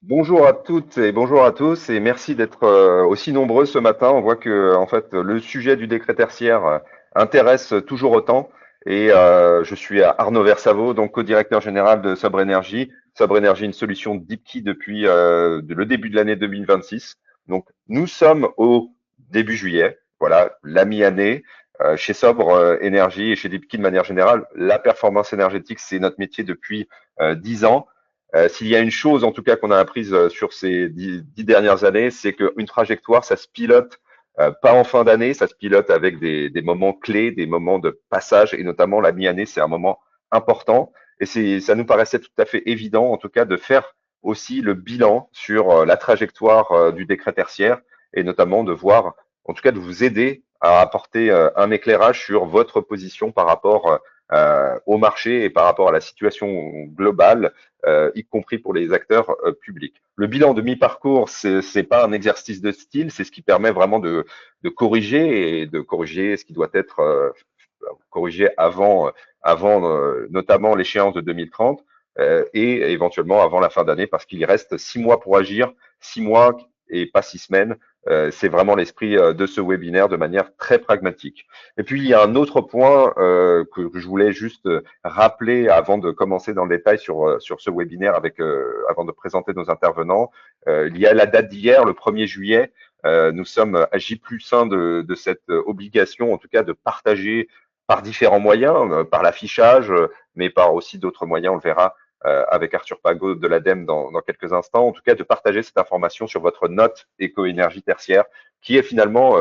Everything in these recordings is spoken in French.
Bonjour à toutes et bonjour à tous et merci d'être aussi nombreux ce matin. On voit que en fait le sujet du décret tertiaire intéresse toujours autant et je suis à Arnaud Versavo, donc co-directeur général de Sobre Énergie. Sobre Énergie, une solution DeepKey depuis le début de l'année 2026. Donc nous sommes au début juillet, voilà, la mi-année. Chez Sobre Énergie et chez DeepKey de manière générale, la performance énergétique, c'est notre métier depuis 10 ans. S'il y a une chose, en tout cas, qu'on a apprise sur ces 10 dernières années, c'est qu'une trajectoire, ça se pilote pas en fin d'année, ça se pilote avec des moments clés, des moments de passage, et notamment la mi-année, c'est un moment important. Et ça nous paraissait tout à fait évident, en tout cas, de faire aussi le bilan sur la trajectoire du décret tertiaire, et notamment de voir, en tout cas, de vous aider à apporter un éclairage sur votre position par rapport au marché et par rapport à la situation globale, y compris pour les acteurs publics. Le bilan de mi-parcours, c'est pas un exercice de style, c'est ce qui permet vraiment de corriger et de corriger ce qui doit être corrigé avant notamment l'échéance de 2030 et éventuellement avant la fin d'année, parce qu'il reste 6 mois pour agir, 6 mois et pas 6 semaines. C'est vraiment l'esprit de ce webinaire de manière très pragmatique. Et puis il y a un autre point que je voulais juste rappeler avant de commencer dans le détail sur ce webinaire avant de présenter nos intervenants. Il y a la date d'hier, le 1er juillet. Nous sommes à J+1 de cette obligation, en tout cas de partager par différents moyens, par l'affichage, mais par aussi d'autres moyens, on le verra avec Arthur Pagot de l'ADEME dans quelques instants, en tout cas de partager cette information sur votre note éco-énergie tertiaire, qui est finalement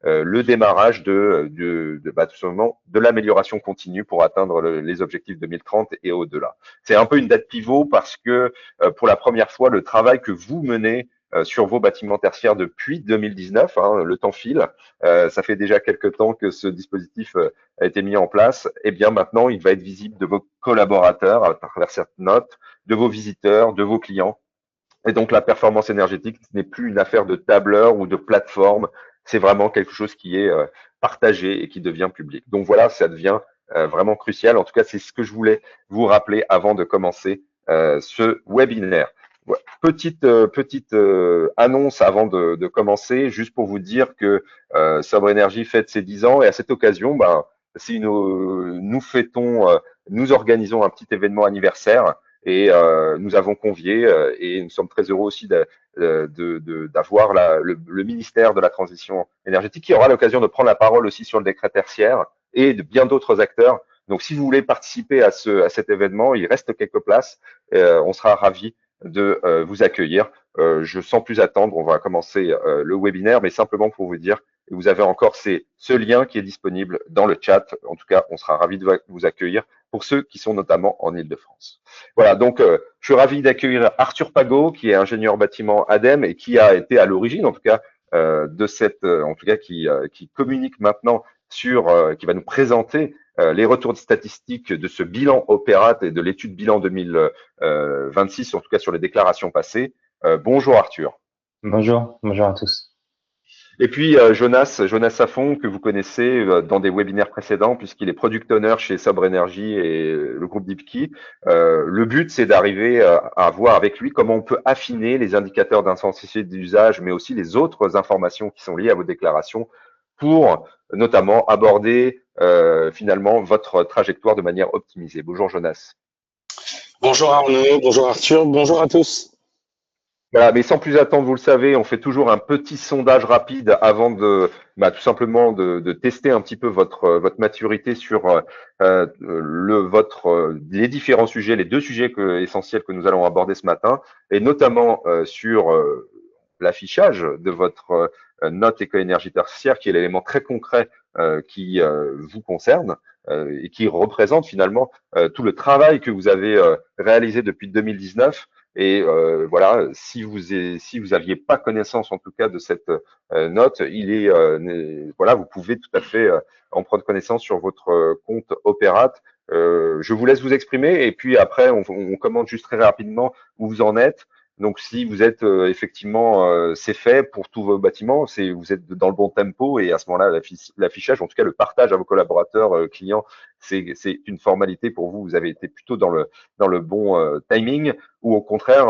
le démarrage tout simplement de l'amélioration continue pour atteindre les objectifs 2030 et au-delà. C'est un peu une date pivot parce que pour la première fois, le travail que vous menez sur vos bâtiments tertiaires depuis 2019, hein, le temps file, ça fait déjà quelques temps que ce dispositif a été mis en place, et bien maintenant il va être visible de vos collaborateurs à travers cette note, de vos visiteurs, de vos clients. Et donc la performance énergétique n'est plus une affaire de tableur ou de plateforme, c'est vraiment quelque chose qui est partagé et qui devient public. Donc voilà, ça devient vraiment crucial. En tout cas, c'est ce que je voulais vous rappeler avant de commencer ce webinaire. Ouais. Petite annonce avant de commencer, juste pour vous dire que Sobre Énergie fête ses 10 ans et à cette occasion, ben, si nous fêtons, nous organisons un petit événement anniversaire et nous avons convié et nous sommes très heureux aussi d'avoir le ministère de la Transition énergétique qui aura l'occasion de prendre la parole aussi sur le décret tertiaire et de bien d'autres acteurs. Donc, si vous voulez participer à cet événement, il reste quelques places. On sera ravis de vous accueillir. Sans plus attendre, on va commencer le webinaire, mais simplement pour vous dire que vous avez encore ce lien qui est disponible dans le chat. En tout cas, on sera ravis de vous accueillir pour ceux qui sont notamment en Île-de-France. Voilà, donc je suis ravi d'accueillir Arthur Pagot, qui est ingénieur bâtiment ADEME et qui a été à l'origine, en tout cas, en tout cas, qui communique maintenant qui va nous présenter les retours statistiques de ce bilan Opérat et de l'étude bilan 2026, en tout cas sur les déclarations passées. Bonjour Arthur. Bonjour, bonjour à tous. Et puis Jonas Safon, que vous connaissez dans des webinaires précédents, puisqu'il est product owner chez Sobre Énergie et le groupe DeepKey. Le but, c'est d'arriver à voir avec lui comment on peut affiner les indicateurs d'intensité d'usage, mais aussi les autres informations qui sont liées à vos déclarations pour notamment aborder finalement votre trajectoire de manière optimisée. Bonjour Jonas. Bonjour Arnaud, bonjour Arthur, bonjour à tous. Voilà, mais sans plus attendre, vous le savez, on fait toujours un petit sondage rapide avant tout simplement de tester un petit peu votre maturité sur les différents sujets, les deux sujets essentiels que nous allons aborder ce matin, et notamment sur l'affichage de votre note éco-énergie tertiaire, qui est l'élément très concret qui vous concerne et qui représente finalement tout le travail que vous avez réalisé depuis 2019. Et voilà, si vous aviez pas connaissance en tout cas de cette note, voilà, vous pouvez tout à fait en prendre connaissance sur votre compte Opérat. Je vous laisse vous exprimer et puis après on commente juste très rapidement où vous en êtes Donc, si vous êtes effectivement, c'est fait pour tous vos bâtiments, vous êtes dans le bon tempo et à ce moment-là, l'affichage, en tout cas le partage à vos collaborateurs, clients, c'est une formalité pour vous. Vous avez été plutôt dans le bon timing, ou au contraire,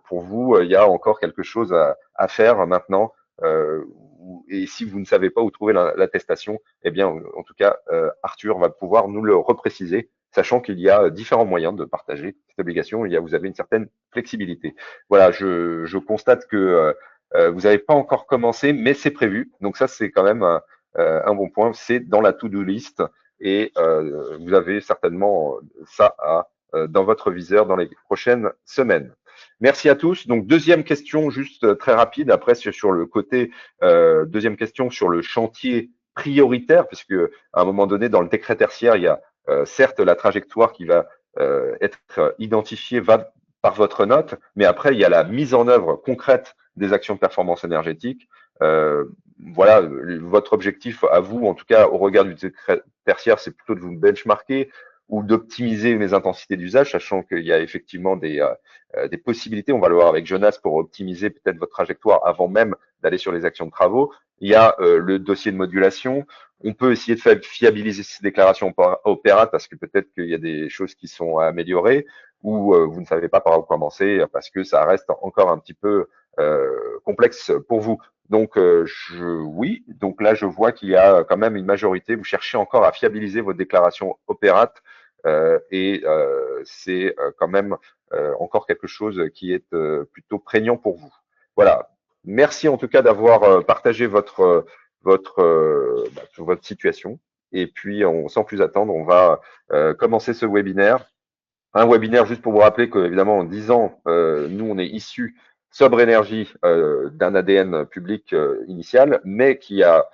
pour vous, il y a encore quelque chose à faire maintenant. Et si vous ne savez pas où trouver l'attestation, eh bien, en tout cas, Arthur va pouvoir nous le repréciser, sachant qu'il y a différents moyens de partager cette obligation. Vous avez une certaine flexibilité. Voilà, je constate que vous n'avez pas encore commencé, mais c'est prévu. Donc ça, c'est quand même un bon point. C'est dans la to-do list et vous avez certainement ça dans votre viseur dans les prochaines semaines. Merci à tous. Donc deuxième question, juste très rapide. Après, sur le côté deuxième question sur le chantier prioritaire, puisque à un moment donné, dans le décret tertiaire, il y a certes la trajectoire qui va être identifiée va par votre note, mais après, il y a la mise en œuvre concrète des actions de performance énergétique. Euh, voilà, votre objectif à vous, en tout cas au regard du décret tertiaire, c'est plutôt de vous benchmarker ou d'optimiser les intensités d'usage, sachant qu'il y a effectivement des possibilités, on va le voir avec Jonas, pour optimiser peut-être votre trajectoire avant même d'aller sur les actions de travaux. Il y a le dossier de modulation. On peut essayer de faire fiabiliser ces déclarations opéra parce que peut-être qu'il y a des choses qui sont à améliorer ou vous ne savez pas par où commencer parce que ça reste encore un petit peu complexe pour vous. Donc oui, donc là je vois qu'il y a quand même une majorité. Vous cherchez encore à fiabiliser votre déclaration opérate et c'est quand même encore quelque chose qui est plutôt prégnant pour vous. Voilà. Merci en tout cas d'avoir partagé votre situation. Et puis, sans plus attendre, on va commencer ce webinaire. Un webinaire juste pour vous rappeler que, évidemment, en 10 ans, nous, on est issu Sobre Énergie d'un ADN public initial, mais qui a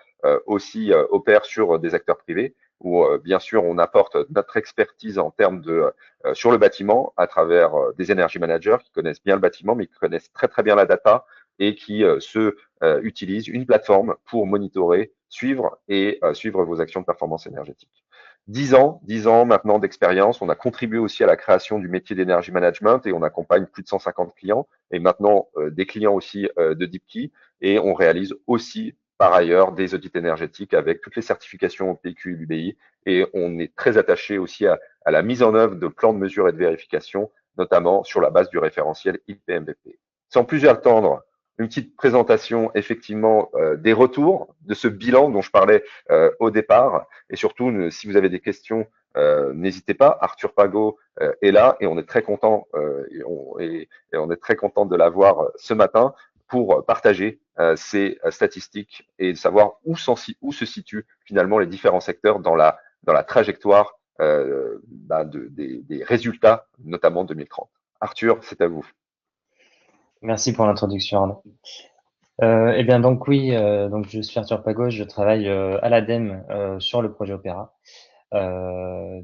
aussi opère sur des acteurs privés, où bien sûr, on apporte notre expertise en termes de sur le bâtiment à travers des energy managers qui connaissent bien le bâtiment, mais qui connaissent très très bien la data et qui utilisent une plateforme pour monitorer, suivre et suivre vos actions de performance énergétique. 10 ans maintenant d'expérience. On a contribué aussi à la création du métier d'énergie management et on accompagne plus de 150 clients et maintenant des clients aussi de DeepKey et on réalise aussi par ailleurs des audits énergétiques avec toutes les certifications au PQ et l'UBI et on est très attaché aussi à la mise en œuvre de plans de mesure et de vérification, notamment sur la base du référentiel IPMVP. Sans plus attendre, une petite présentation effectivement des retours de ce bilan dont je parlais au départ. Et surtout, si vous avez des questions, n'hésitez pas. Arthur Pagot est là et on est très content et on est très content de l'avoir ce matin pour partager ces statistiques et de savoir où se situent finalement les différents secteurs dans la trajectoire des résultats, notamment 2030. Arthur, c'est à vous. Merci pour l'introduction, Arnaud. Eh bien, donc oui, donc je suis Arthur Pagos, je travaille à l'ADEME sur le projet Opéra. Là,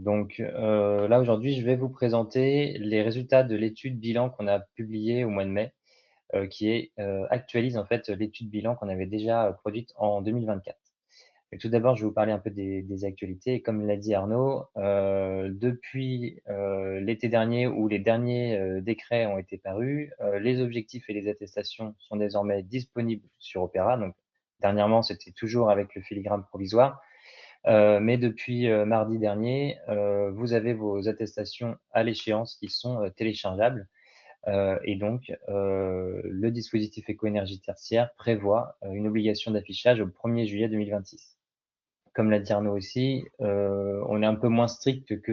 aujourd'hui, je vais vous présenter les résultats de l'étude bilan qu'on a publiée au mois de mai, actualise en fait l'étude bilan qu'on avait déjà produite en 2024. Et tout d'abord, je vais vous parler un peu des actualités. Et comme l'a dit Arnaud, depuis l'été dernier où les derniers décrets ont été parus, les objectifs et les attestations sont désormais disponibles sur Opéra. Donc, dernièrement, c'était toujours avec le filigrane provisoire. Mais depuis mardi dernier, vous avez vos attestations à l'échéance qui sont téléchargeables. Le dispositif éco-énergie tertiaire prévoit une obligation d'affichage au 1er juillet 2026. Comme l'a dit Arnaud aussi, on est un peu moins strict que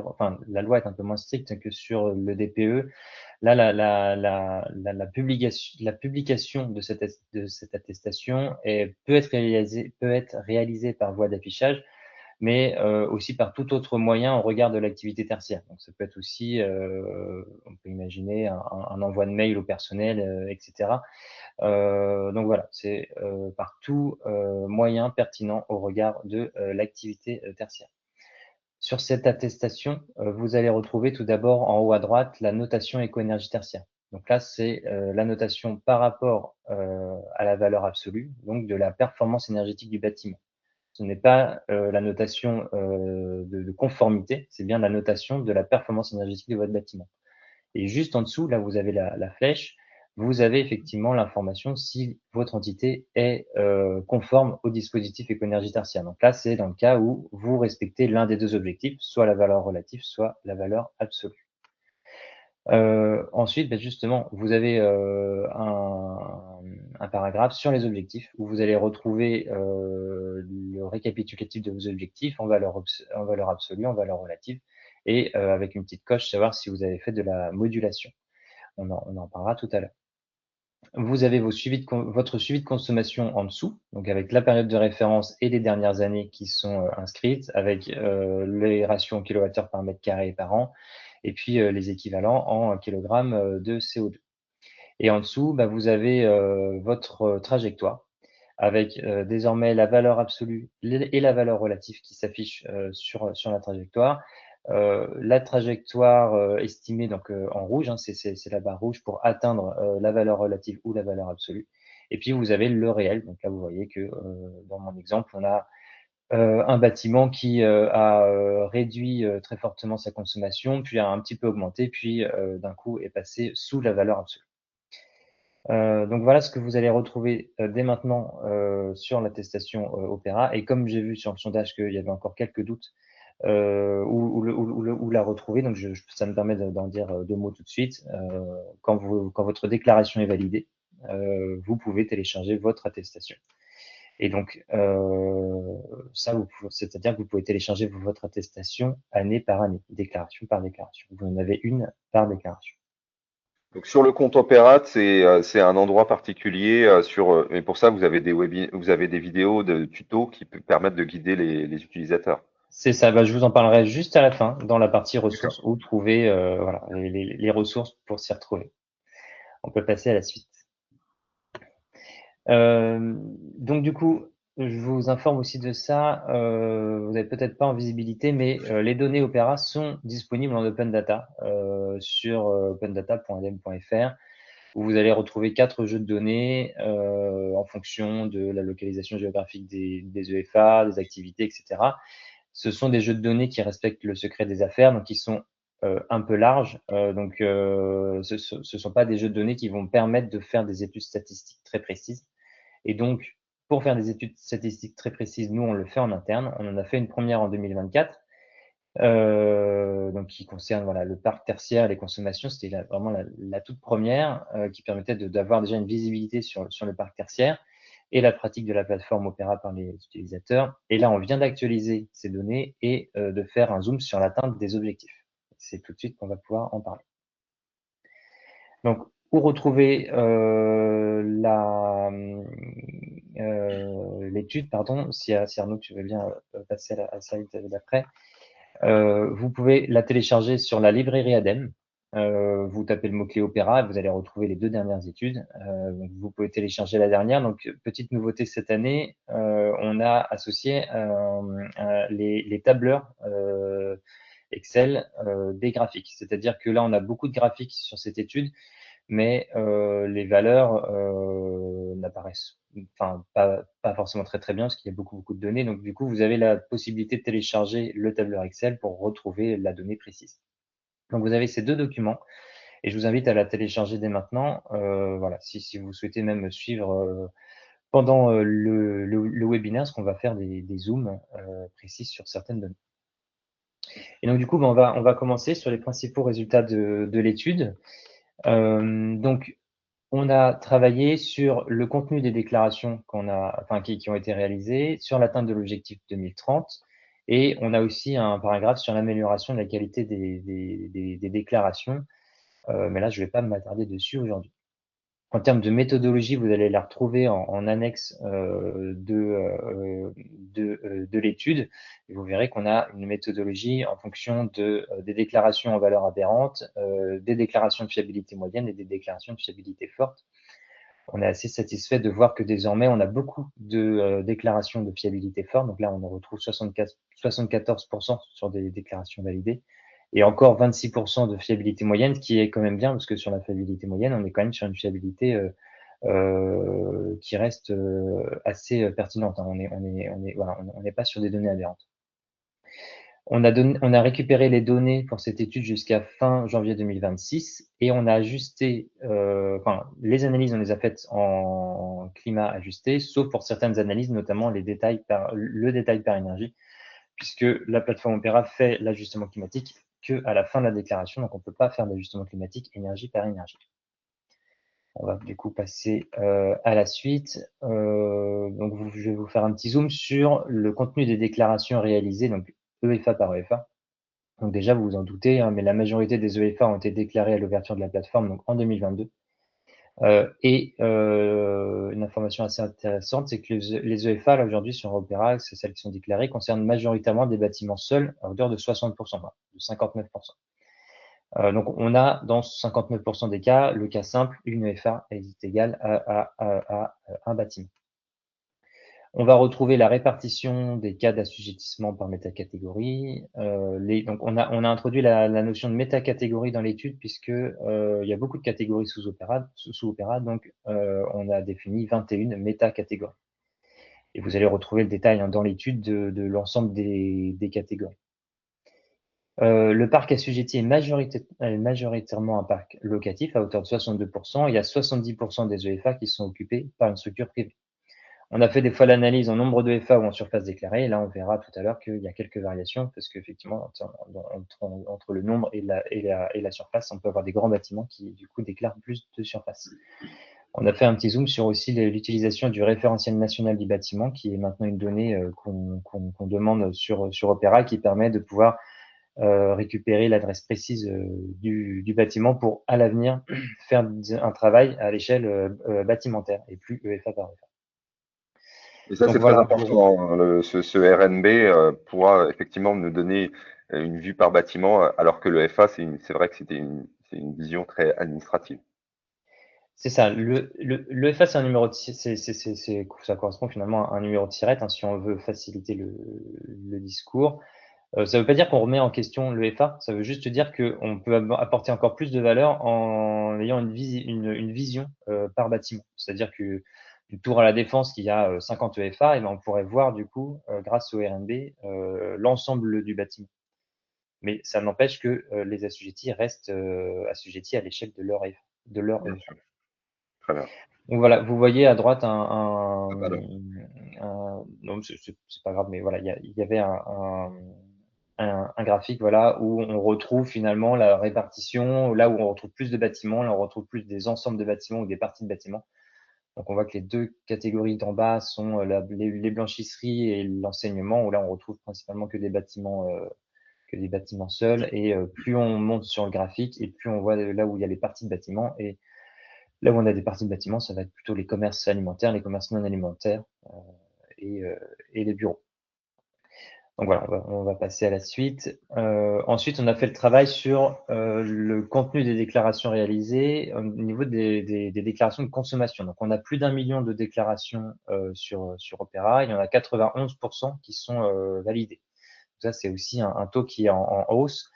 enfin, la loi est un peu moins stricte que sur le DPE. Là, la publication de cette attestation peut être réalisée par voie d'affichage, mais aussi par tout autre moyen au regard de l'activité tertiaire. Donc, ça peut être aussi, on peut imaginer un envoi de mail au personnel, etc. Donc voilà, c'est par tout moyen pertinent au regard de l'activité tertiaire. Sur cette attestation, vous allez retrouver tout d'abord en haut à droite la notation éco-énergie tertiaire. Donc là, c'est la notation par rapport à la valeur absolue, donc de la performance énergétique du bâtiment. Ce n'est pas la notation de conformité, c'est bien la notation de la performance énergétique de votre bâtiment. Et juste en dessous, là, vous avez la flèche vous avez effectivement l'information si votre entité est conforme au dispositif éco-énergie tertiaire. Donc là, c'est dans le cas où vous respectez l'un des deux objectifs, soit la valeur relative, soit la valeur absolue. Ensuite, justement, vous avez un paragraphe sur les objectifs où vous allez retrouver le récapitulatif de vos objectifs en valeur absolue, en valeur relative, et avec une petite coche, savoir si vous avez fait de la modulation. On en parlera tout à l'heure. Vous avez votre suivi de consommation en dessous, donc avec la période de référence et les dernières années qui sont inscrites, avec les ratios en kilowattheure par mètre carré et par an, et puis les équivalents en kilogrammes de CO2. Et en dessous, vous avez votre trajectoire, avec désormais la valeur absolue et la valeur relative qui s'affichent sur la trajectoire. La trajectoire estimée donc en rouge, hein, c'est la barre rouge pour atteindre la valeur relative ou la valeur absolue. Et puis vous avez le réel. Donc là, vous voyez que dans mon exemple, on a un bâtiment qui a réduit très fortement sa consommation, puis a un petit peu augmenté, puis d'un coup est passé sous la valeur absolue. Donc voilà ce que vous allez retrouver dès maintenant sur l'attestation Opéra. Et comme j'ai vu sur le sondage qu'il y avait encore quelques doutes où la retrouver, donc ça me permet d'en dire deux mots tout de suite. Quand votre déclaration est validée, vous pouvez télécharger votre attestation. Et donc, c'est-à-dire que vous pouvez télécharger votre attestation année par année, déclaration par déclaration. Vous en avez une par déclaration. Donc sur le compte Opérat, c'est un endroit particulier et pour ça vous avez vous avez des vidéos de tutos qui permettent de guider les utilisateurs. C'est ça, je vous en parlerai juste à la fin, dans la partie D'accord. ressources, où trouver voilà, les ressources pour s'y retrouver. On peut passer à la suite. Donc du coup, je vous informe aussi de ça. Vous n'avez peut-être pas en visibilité, mais les données Opéra sont disponibles en open data sur opendata.adem.fr, où vous allez retrouver 4 jeux de données en fonction de la localisation géographique des EFA, des activités, etc. Ce sont des jeux de données qui respectent le secret des affaires, donc qui sont un peu larges. Donc, ce sont pas des jeux de données qui vont permettre de faire des études statistiques très précises. Et donc, pour faire des études statistiques très précises, nous, on le fait en interne. On en a fait une première en 2024, donc qui concerne voilà, le parc tertiaire et les consommations. C'était vraiment la toute première qui permettait d'avoir déjà une visibilité sur le parc tertiaire et la pratique de la plateforme Opéra par les utilisateurs. Et là, on vient d'actualiser ces données et de faire un zoom sur l'atteinte des objectifs. C'est tout de suite qu'on va pouvoir en parler. Donc, où retrouver l'étude, pardon, si Arnaud, tu veux bien passer à la slide d'après. Vous pouvez la télécharger sur la librairie ADEME. Vous tapez le mot-clé Opéra et vous allez retrouver les 2 dernières études. Donc vous pouvez télécharger la dernière. Donc, petite nouveauté cette année, on a associé les tableurs Excel des graphiques. C'est-à-dire que là, on a beaucoup de graphiques sur cette étude, mais les valeurs n'apparaissent pas forcément très bien parce qu'il y a beaucoup de données. Donc du coup, vous avez la possibilité de télécharger le tableur Excel pour retrouver la donnée précise. Donc vous avez ces 2 documents et je vous invite à la télécharger dès maintenant. Voilà, si vous souhaitez même suivre pendant le webinaire, ce qu'on va faire des zooms précis sur certaines données. Et donc du coup, on va commencer sur les principaux résultats de l'étude. Donc on a travaillé sur le contenu des déclarations qui ont été réalisées, sur l'atteinte de l'objectif 2030, et on a aussi un paragraphe sur l'amélioration de la qualité des déclarations, mais là, je ne vais pas m'attarder dessus aujourd'hui. En termes de méthodologie, vous allez la retrouver en annexe de l'étude. Et vous verrez qu'on a une méthodologie en fonction des déclarations en valeur aberrante, des déclarations de fiabilité moyenne et des déclarations de fiabilité forte. On est assez satisfait de voir que désormais, on a beaucoup de déclarations de fiabilité forte. Donc là, on en retrouve 74% sur des déclarations validées et encore 26% de fiabilité moyenne, ce qui est quand même bien, parce que sur la fiabilité moyenne, on est quand même sur une fiabilité qui reste assez pertinente. Hein. On n'est pas sur des données aberrantes. On a récupéré les données pour cette étude jusqu'à fin janvier 2026 et on a ajusté, enfin, les analyses, on les a faites en climat ajusté, sauf pour certaines analyses, notamment le détail par énergie, puisque la plateforme Opera fait l'ajustement climatique que à la fin de la déclaration, donc on ne peut pas faire d'ajustement climatique énergie par énergie. On va du coup passer à la suite. Donc, je vais vous faire un petit zoom sur le contenu des déclarations réalisées, donc EFA par EFA. Donc déjà, vous vous en doutez, hein, mais la majorité des EFA ont été déclarés à l'ouverture de la plateforme, donc en 2022. Une information assez intéressante, c'est que les EFA, là, aujourd'hui, sur Opera, c'est celles qui sont déclarées, concernent majoritairement des bâtiments seuls à hauteur de 60%, de 59%. Donc, on a dans 59% des cas, le cas simple, une EFA est égale à un bâtiment. On va retrouver la répartition des cas d'assujettissement par métacatégorie. Donc, on a introduit la notion de métacatégorie dans l'étude puisque il y a beaucoup de catégories sous Opera, donc on a défini 21 métacatégories. Et vous allez retrouver le détail, hein, dans l'étude de l'ensemble des catégories. Le parc assujetti est majoritairement un parc locatif à hauteur de 62%. Il y a 70% des EFA qui sont occupés par une structure privée. On a fait des fois l'analyse en nombre de FA ou en surface déclarée, et là on verra tout à l'heure qu'il y a quelques variations, parce qu'effectivement, entre le nombre et la surface, on peut avoir des grands bâtiments qui du coup déclarent plus de surface. On a fait un petit zoom sur aussi l'utilisation du référentiel national du bâtiment, qui est maintenant une donnée qu'on demande sur Opera, qui permet de pouvoir récupérer l'adresse précise du bâtiment pour, à l'avenir, faire un travail à l'échelle bâtimentaire et plus EFA par EFA. Et ça, Donc c'est très voilà, important, hein. Ce RNB pourra effectivement nous donner une vue par bâtiment, alors que le FA, c'est vrai que c'est une vision très administrative. c'est ça. Le FA, c'est un numéro de, ça correspond finalement à un numéro de tirette, hein, si on veut faciliter le discours. Ça ne veut pas dire qu'on remet en question le FA, ça veut juste dire qu'on peut apporter encore plus de valeur en ayant une vision par bâtiment. C'est-à-dire qu'une tour à la Défense qui a 50 EFA, et ben on pourrait voir du coup, grâce au RNB, l'ensemble du bâtiment. Mais ça n'empêche que les assujettis restent assujettis à l'échelle de leur Bien EFA. sûr. Très bien. Donc voilà, vous voyez à droite non, c'est pas grave, mais voilà, il y avait un graphique, voilà, où on retrouve finalement la répartition, là où on retrouve plus de bâtiments, là on retrouve plus des ensembles de bâtiments ou des parties de bâtiments. Donc on voit que les deux catégories d'en bas sont les blanchisseries et l'enseignement, où là on retrouve principalement que des bâtiments seuls. Et plus on monte sur le graphique, et plus on voit là où il y a les parties de bâtiments. Et là où on a des parties de bâtiments, ça va être plutôt les commerces alimentaires, les commerces non alimentaires et les bureaux. Donc voilà, on va passer à la suite. Ensuite, on a fait le travail sur le contenu des déclarations réalisées au niveau des déclarations de consommation. Donc, on a plus d'1 million de déclarations sur Opera. Il y en a 91% qui sont validées. Ça, c'est aussi un taux qui est en hausse.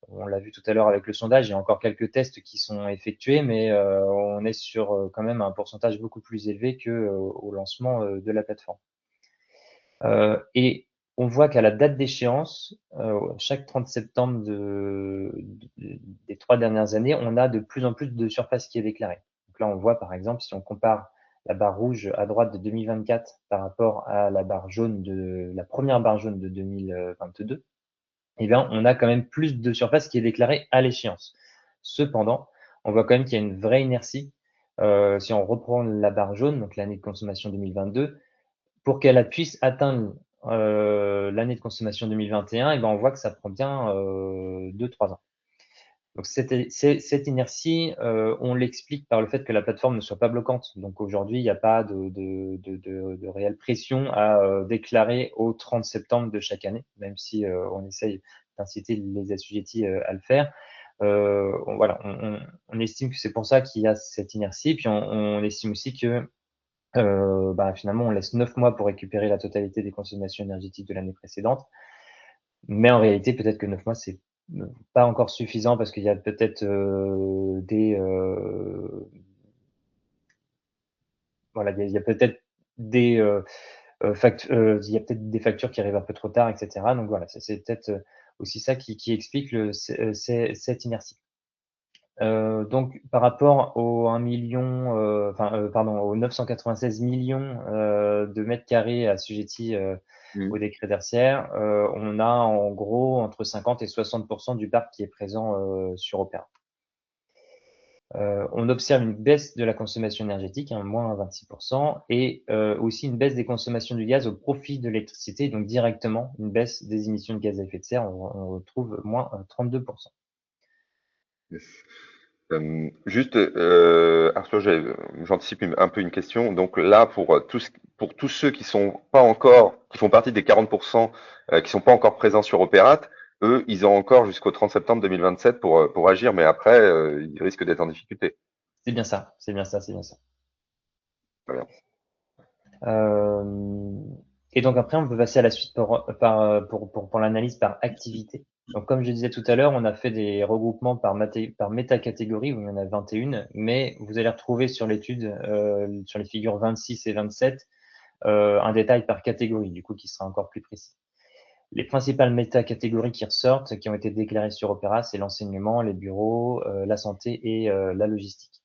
On l'a vu tout à l'heure avec le sondage, il y a encore quelques tests qui sont effectués, mais on est sur quand même un pourcentage beaucoup plus élevé qu'au lancement de la plateforme. Et on voit qu'à la date d'échéance, chaque 30 septembre des 3 dernières années, on a de plus en plus de surface qui est déclarée. Donc là, on voit par exemple, si on compare la barre rouge à droite de 2024 par rapport à la première barre jaune de 2022, eh bien, on a quand même plus de surface qui est déclarée à l'échéance. Cependant, on voit quand même qu'il y a une vraie inertie. Si on reprend la barre jaune, donc l'année de consommation 2022, pour qu'elle puisse atteindre l'année de consommation 2021, eh ben, on voit que ça prend bien 2-3 ans. Donc cette inertie, on l'explique par le fait que la plateforme ne soit pas bloquante. Donc aujourd'hui, il n'y a pas de réelle pression à déclarer au 30 septembre de chaque année, même si on essaye d'inciter les assujettis à le faire. Voilà, on estime que c'est pour ça qu'il y a cette inertie. Puis on estime aussi que finalement, on laisse 9 mois pour récupérer la totalité des consommations énergétiques de l'année précédente. Mais en réalité, peut-être que 9 mois, c'est pas encore suffisant parce qu'il y a peut-être voilà, il y a peut-être des Il y a peut-être des factures qui arrivent un peu trop tard, etc. Donc voilà, c'est peut-être aussi ça qui explique cette inertie. Donc par rapport aux 1 million, pardon, aux 996 millions de mètres carrés assujettis Mhm. au décret tertiaire, on a en gros entre 50 et 60% du parc qui est présent sur Opéra. On observe une baisse de la consommation énergétique, moins 26%, et aussi une baisse des consommations du gaz au profit de l'électricité, donc directement une baisse des émissions de gaz à effet de serre, on retrouve moins 32%. Yes. Juste, Arthur, j'anticipe un peu une question. Donc là, pour tous ceux qui sont pas encore, qui font partie des 40% qui sont pas encore présents sur Opérate, eux, ils ont encore jusqu'au 30 septembre 2027 pour agir, mais après, ils risquent d'être en difficulté. C'est bien ça, c'est bien ça, c'est bien ça. Très bien. Euh, et donc après, on peut passer à la suite pour l'analyse par activité. Donc comme je disais tout à l'heure, on a fait des regroupements par métacatégorie, où il y en a 21, mais vous allez retrouver sur l'étude, sur les figures 26 et 27, un détail par catégorie, du coup, qui sera encore plus précis. Les principales métacatégories qui ressortent, qui ont été déclarées sur Opéra, c'est l'enseignement, les bureaux, la santé et la logistique.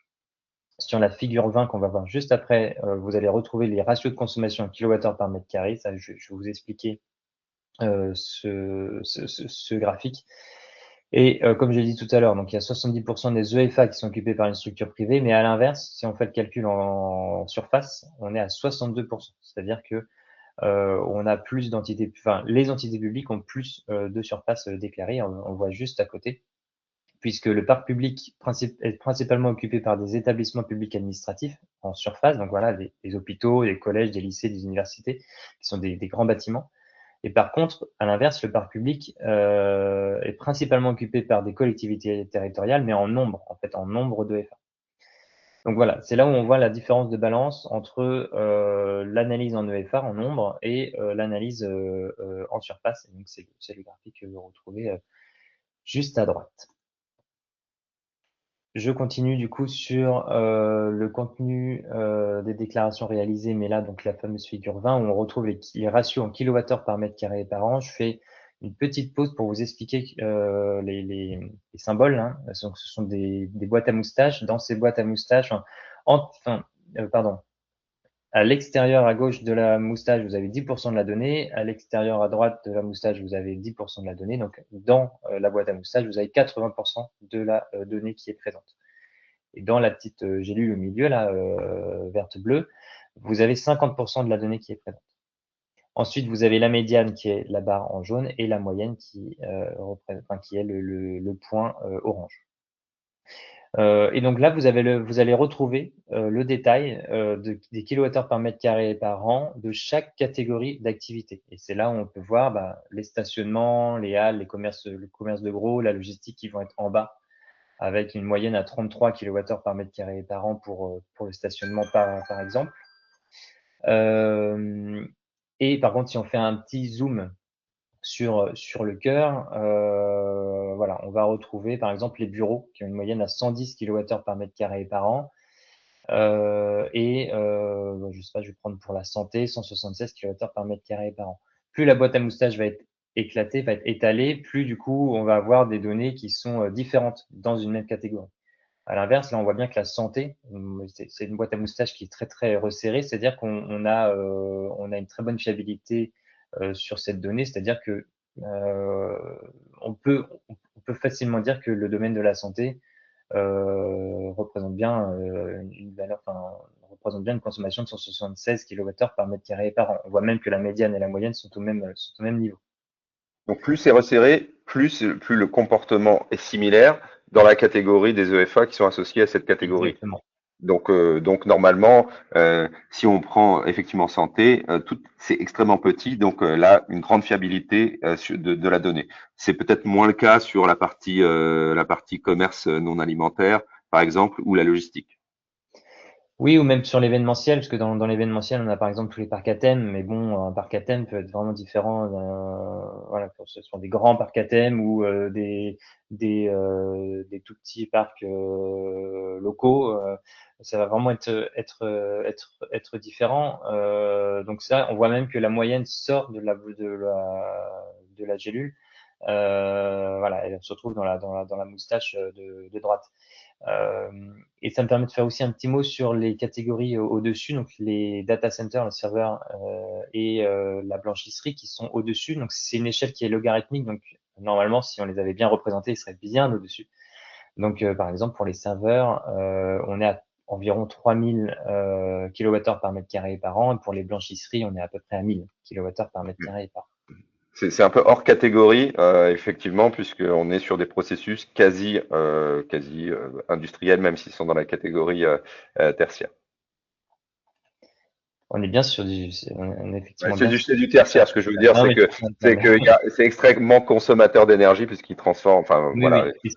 Sur la figure 20 qu'on va voir juste après, vous allez retrouver les ratios de consommation en kWh par mètre carré. Ça, je vais vous expliquer ce graphique. Et comme j'ai dit tout à l'heure, donc il y a 70% des EFA qui sont occupés par une structure privée, mais à l'inverse, si on fait le calcul en surface, on est à 62%. C'est-à-dire que on a plus d'entités, enfin les entités publiques ont plus de surface déclarée. On voit juste à côté, puisque le parc public est principalement occupé par des établissements publics administratifs en surface, donc voilà, des hôpitaux, des collèges, des lycées, des universités, qui sont des grands bâtiments. Et par contre, à l'inverse, le parc public est principalement occupé par des collectivités territoriales, mais en nombre, en fait, en nombre de FA. Donc voilà, c'est là où on voit la différence de balance entre l'analyse en EFA, en nombre, et l'analyse en surface. Et donc c'est le graphique que vous retrouvez juste à droite. Je continue du coup sur le contenu des déclarations réalisées, mais là, donc la fameuse figure 20, où on retrouve les ratios en kilowattheure par mètre carré et par an. Je fais une petite pause pour vous expliquer les symboles. Hein. Donc, ce sont des boîtes à moustaches. Dans ces boîtes à moustaches, pardon, à l'extérieur à gauche de la moustache, vous avez 10% de la donnée. À l'extérieur à droite de la moustache, vous avez 10% de la donnée. Donc, dans la boîte à moustache, vous avez 80% de la donnée qui est présente. Et dans la petite gélule au milieu, là, verte-bleue, vous avez 50% de la donnée qui est présente. Ensuite, vous avez la médiane qui est la barre en jaune et la moyenne qui est le point orange. Et donc là, vous allez retrouver le détail des kilowattheures par mètre carré par an de chaque catégorie d'activité. Et c'est là où on peut voir les stationnements, les halles, le commerce de gros, la logistique qui vont être en bas, avec une moyenne à 33 kWh par mètre carré par an pour le stationnement, par exemple. Et par contre, si on fait un petit zoom sur le cœur, voilà, on va retrouver par exemple les bureaux qui ont une moyenne à 110 kWh par mètre carré par an. Je sais pas, je vais prendre pour la santé 176 kWh par mètre carré par an. Plus la boîte à moustache va être éclatée, va être étalée, plus du coup on va avoir des données qui sont différentes dans une même catégorie. À l'inverse, là on voit bien que la santé, c'est une boîte à moustache qui est très très resserrée, c'est-à-dire qu'on a une très bonne fiabilité sur cette donnée, c'est-à-dire que euh, on peut facilement dire que le domaine de la santé représente bien une valeur, représente bien une consommation de 176 kWh par mètre carré par an. On voit même que la médiane et la moyenne sont au même niveau. Donc plus c'est resserré, plus le comportement est similaire dans la catégorie des EFA qui sont associés à cette catégorie. Exactement. Donc normalement, si on prend effectivement santé, c'est extrêmement petit, donc là une grande fiabilité de la donnée. C'est peut-être moins le cas sur la partie commerce non alimentaire, par exemple, ou la logistique. Oui, ou même sur l'événementiel, parce que dans l'événementiel, on a par exemple tous les parcs à thème, mais bon, un parc à thème peut être vraiment différent. Voilà, que ce soit des grands parcs à thème ou des tout petits parcs locaux. Ça va vraiment être différent. Donc ça, on voit même que la moyenne sort de la gélule. Voilà, elle se retrouve dans la moustache de droite. Euh, et ça me permet de faire aussi un petit mot sur les catégories au-dessus, donc les data centers, le serveur et la blanchisserie qui sont au-dessus. Donc c'est une échelle qui est logarithmique, donc normalement si on les avait bien représentés, ils seraient bien au-dessus. Donc par exemple pour les serveurs, on est à environ 3000 kWh par mètre carré par an, et pour les blanchisseries, on est à peu près à 1000 kWh par mètre carré par an. C'est un peu hors catégorie, effectivement, puisqu'on est sur des processus quasi industriels, même s'ils sont dans la catégorie tertiaire. On est bien sur on est Ouais, effectivement bien c'est du tertiaire. Ce que je veux dire, Non, mais c'est extrêmement consommateur d'énergie puisqu'il transforme. Enfin, oui, voilà. oui. Et Je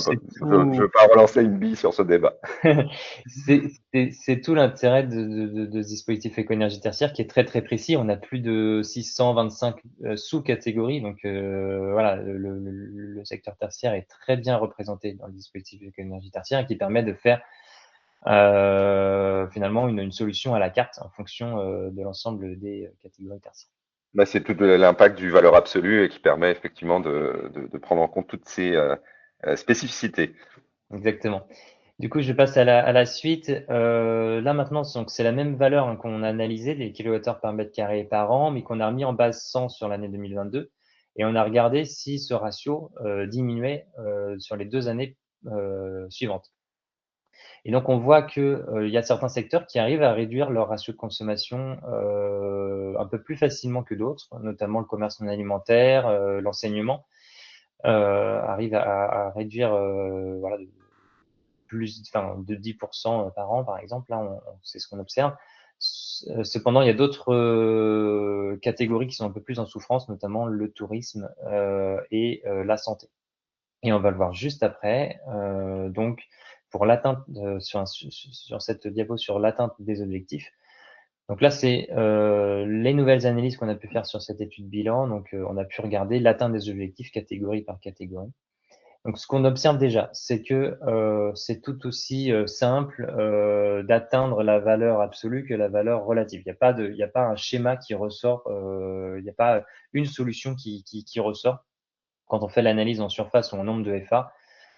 c'est veux tout. pas relancer une bille sur ce débat. C'est tout l'intérêt de ce dispositif éco-énergie tertiaire qui est très très précis. On a plus de 625 sous-catégories. Donc voilà, le secteur tertiaire est très bien représenté dans le dispositif éco-énergie tertiaire et qui permet de faire finalement une solution à la carte en fonction de l'ensemble des catégories tertiaires. Bah, c'est tout l'impact du valeur absolue et qui permet effectivement de prendre en compte toutes ces spécificités. Exactement. Du coup, je passe à la suite. Là maintenant, donc c'est la même valeur hein, qu'on a analysé, les kilowattheures par mètre carré par an, mais qu'on a remis en base 100 sur l'année 2022. Et on a regardé si ce ratio diminuait sur les 2 années suivantes. Et donc, on voit que il y a certains secteurs qui arrivent à réduire leur ratio de consommation un peu plus facilement que d'autres, notamment le commerce non alimentaire, l'enseignement, arrive à réduire voilà, de 10% par an, par exemple. Là, c'est ce qu'on observe. Cependant, il y a d'autres catégories qui sont un peu plus en souffrance, notamment le tourisme et la santé. Et on va le voir juste après. Donc, pour l'atteinte sur cette diapo sur l'atteinte des objectifs. Donc là, c'est les nouvelles analyses qu'on a pu faire sur cette étude bilan. Donc, on a pu regarder l'atteinte des objectifs catégorie par catégorie. Donc, ce qu'on observe déjà, c'est que c'est tout aussi simple d'atteindre la valeur absolue que la valeur relative. Il y a pas un schéma qui ressort, il n'y a pas une solution qui ressort quand on fait l'analyse en surface ou en nombre de FA.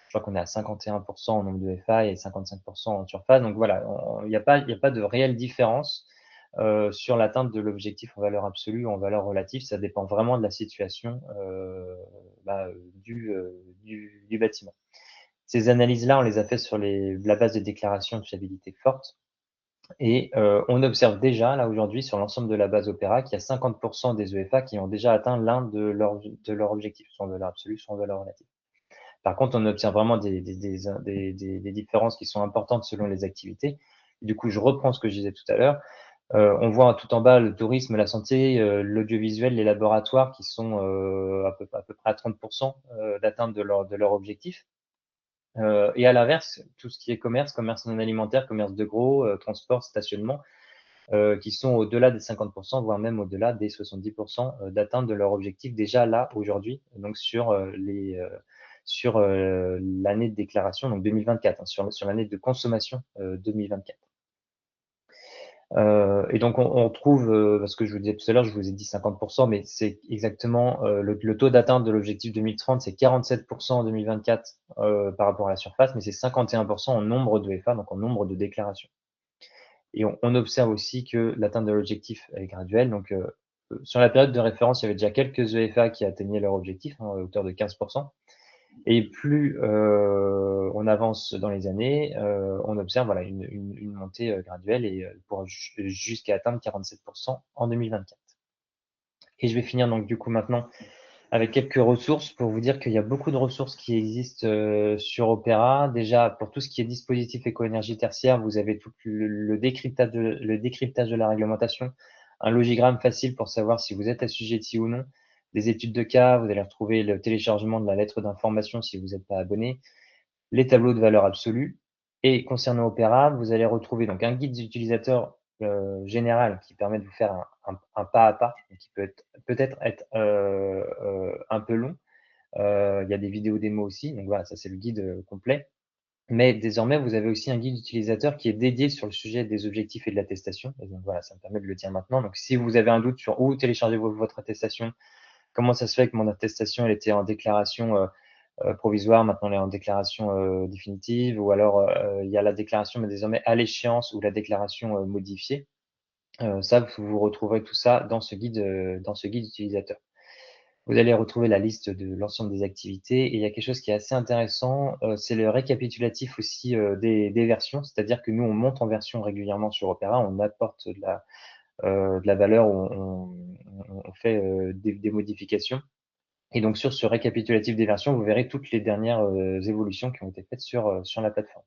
Je crois qu'on est à 51% en nombre de FA et 55% en surface. Donc voilà, il n'y a pas de réelle différence sur l'atteinte de l'objectif en valeur absolue ou en valeur relative. Ça dépend vraiment de la situation du bâtiment. Ces analyses-là, on les a fait sur la base de déclarations de fiabilité forte. Et on observe déjà, là aujourd'hui, sur l'ensemble de la base Opéra, qu'il y a 50% des EFA qui ont déjà atteint l'un de leurs objectifs, soit en valeur absolue, soit en valeur relative. Par contre, on obtient vraiment des différences qui sont importantes selon les activités. Du coup, je reprends ce que je disais tout à l'heure. On voit tout en bas le tourisme, la santé, l'audiovisuel, les laboratoires qui sont à peu près à 30% d'atteinte de leur objectif. Et à l'inverse, tout ce qui est commerce non alimentaire, commerce de gros, transport, stationnement, qui sont au-delà des 50%, voire même au-delà des 70% d'atteinte de leur objectif déjà là, aujourd'hui, donc sur l'année de déclaration, donc 2024, hein, sur l'année de consommation 2024. Et donc on trouve, parce que je vous disais tout à l'heure, je vous ai dit 50%, mais c'est exactement le taux d'atteinte de l'objectif 2030, c'est 47% en 2024 par rapport à la surface, mais c'est 51% en nombre de FA, donc en nombre de déclarations. Et on observe aussi que l'atteinte de l'objectif est graduelle. Donc sur la période de référence, il y avait déjà quelques EFA qui atteignaient leur objectif, hein, à hauteur de 15%. Et plus on avance dans les années, on observe voilà, une montée graduelle et pour jusqu'à atteindre 47% en 2024. Et je vais finir donc du coup maintenant avec quelques ressources pour vous dire qu'il y a beaucoup de ressources qui existent sur Opera. Déjà, pour tout ce qui est dispositif éco-énergie tertiaire, vous avez tout le décryptage de la réglementation, un logigramme facile pour savoir si vous êtes assujetti ou non, des études de cas, vous allez retrouver le téléchargement de la lettre d'information si vous n'êtes pas abonné, les tableaux de valeur absolue. Et concernant Opera, vous allez retrouver donc un guide d'utilisateur général qui permet de vous faire un pas à pas, qui peut-être être un peu long. Il y a des vidéos démo aussi, donc voilà, ça c'est le guide complet. Mais désormais, vous avez aussi un guide utilisateur qui est dédié sur le sujet des objectifs et de l'attestation. Et donc voilà, ça me permet de le dire maintenant. Donc si vous avez un doute sur où télécharger votre attestation, comment ça se fait que mon attestation elle était en déclaration provisoire, maintenant elle est en déclaration définitive, ou alors il y a la déclaration mais désormais à l'échéance ou la déclaration modifiée. Ça, vous retrouverez tout ça dans ce guide utilisateur. Vous allez retrouver la liste de l'ensemble des activités et il y a quelque chose qui est assez intéressant, c'est le récapitulatif aussi des versions, c'est-à-dire que nous on monte en version régulièrement sur Opera, on apporte de la valeur, on fait des modifications. Et donc sur ce récapitulatif des versions, vous verrez toutes les dernières évolutions qui ont été faites sur la plateforme.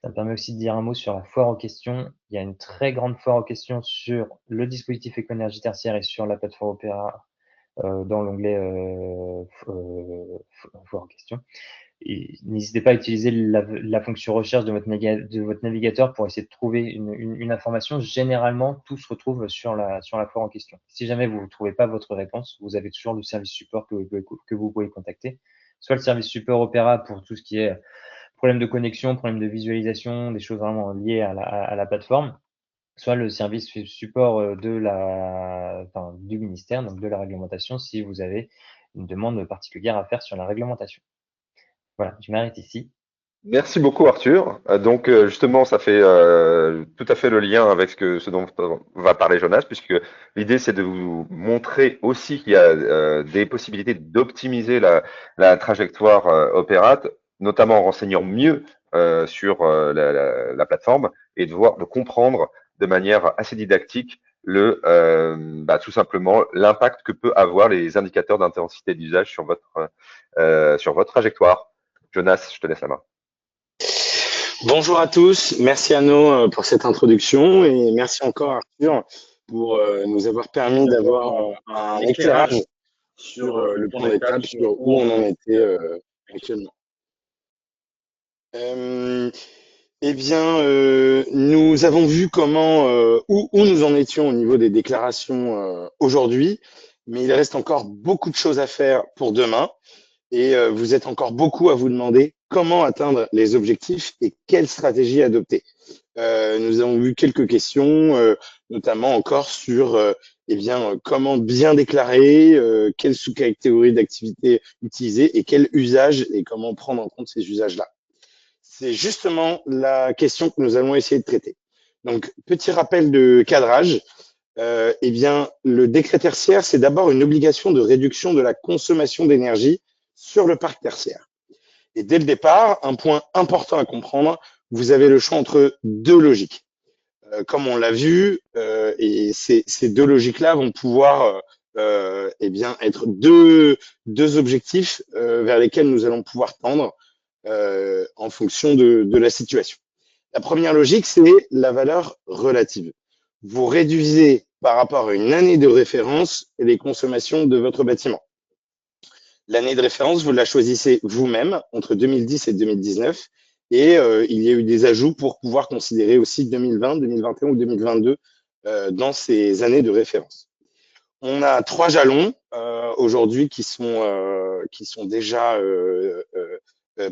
Ça me permet aussi de dire un mot sur la foire aux questions. Il y a une très grande foire aux questions sur le dispositif éco-énergie tertiaire et sur la plateforme Opera dans l'onglet foire aux questions. Et n'hésitez pas à utiliser la fonction recherche de votre navigateur pour essayer de trouver une information. Généralement, tout se retrouve sur la foire en question. Si jamais vous ne trouvez pas votre réponse, vous avez toujours le service support que vous pouvez contacter. Soit le service support Opera pour tout ce qui est problème de connexion, problème de visualisation, des choses vraiment liées à la plateforme, soit le service support du ministère, donc de la réglementation, si vous avez une demande particulière à faire sur la réglementation. Voilà, je m'arrête ici. Merci beaucoup Arthur. Donc justement, ça fait tout à fait le lien avec ce dont va parler Jonas, puisque l'idée c'est de vous montrer aussi qu'il y a des possibilités d'optimiser la trajectoire Opérate, notamment en renseignant mieux sur la plateforme et de comprendre de manière assez didactique tout simplement l'impact que peut avoir les indicateurs d'intensité d'usage sur votre trajectoire. Jonas, je te laisse la main. Bonjour à tous, merci Arnaud pour cette introduction et merci encore Arthur pour nous avoir permis d'avoir un éclairage sur le point d'étape, sur où on en était actuellement. Nous avons vu où nous en étions au niveau des déclarations aujourd'hui, mais il reste encore beaucoup de choses à faire pour demain. Et vous êtes encore beaucoup à vous demander comment atteindre les objectifs et quelle stratégie adopter. Nous avons vu quelques questions, notamment encore sur comment bien déclarer, quelle sous-catégorie d'activité utiliser et quel usage et comment prendre en compte ces usages-là. C'est justement la question que nous allons essayer de traiter. Donc, petit rappel de cadrage. Le décret tertiaire, c'est d'abord une obligation de réduction de la consommation d'énergie sur le parc tertiaire. Et dès le départ, un point important à comprendre, vous avez le choix entre deux logiques. Comme on l'a vu, et ces deux logiques-là vont pouvoir être deux objectifs vers lesquels nous allons pouvoir tendre en fonction de la situation. La première logique, c'est la valeur relative. Vous réduisez par rapport à une année de référence les consommations de votre bâtiment. L'année de référence, vous la choisissez vous-même entre 2010 et 2019 et il y a eu des ajouts pour pouvoir considérer aussi 2020, 2021 ou 2022 dans ces années de référence. On a 3 jalons aujourd'hui qui sont déjà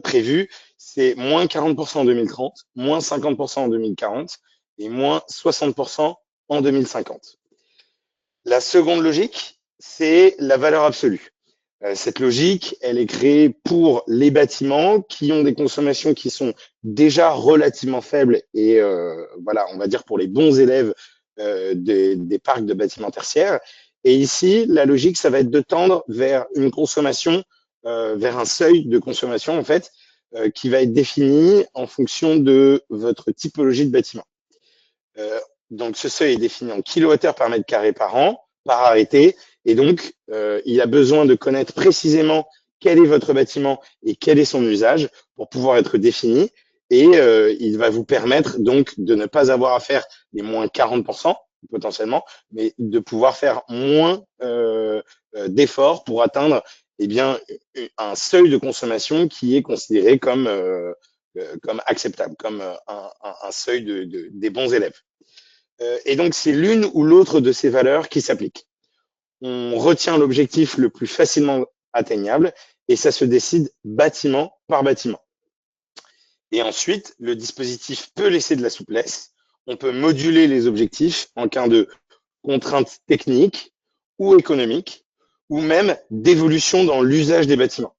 prévus. C'est moins 40% en 2030, moins 50% en 2040 et moins 60% en 2050. La seconde logique, c'est la valeur absolue. Cette logique, elle est créée pour les bâtiments qui ont des consommations qui sont déjà relativement faibles et on va dire pour les bons élèves des parcs de bâtiments tertiaires. Et ici, la logique, ça va être de tendre vers une consommation, vers un seuil de consommation en fait, qui va être défini en fonction de votre typologie de bâtiment. Donc, ce seuil est défini en kilowattheures par mètre carré par an, par arrêté. Et donc, il a besoin de connaître précisément quel est votre bâtiment et quel est son usage pour pouvoir être défini. Et il va vous permettre donc de ne pas avoir à faire les moins 40% potentiellement, mais de pouvoir faire moins d'efforts pour atteindre un seuil de consommation qui est considéré comme acceptable, comme un seuil des bons élèves. Et donc, c'est l'une ou l'autre de ces valeurs qui s'applique. On retient l'objectif le plus facilement atteignable et ça se décide bâtiment par bâtiment. Et ensuite, le dispositif peut laisser de la souplesse. On peut moduler les objectifs en cas de contraintes techniques ou économiques, ou même d'évolution dans l'usage des bâtiments.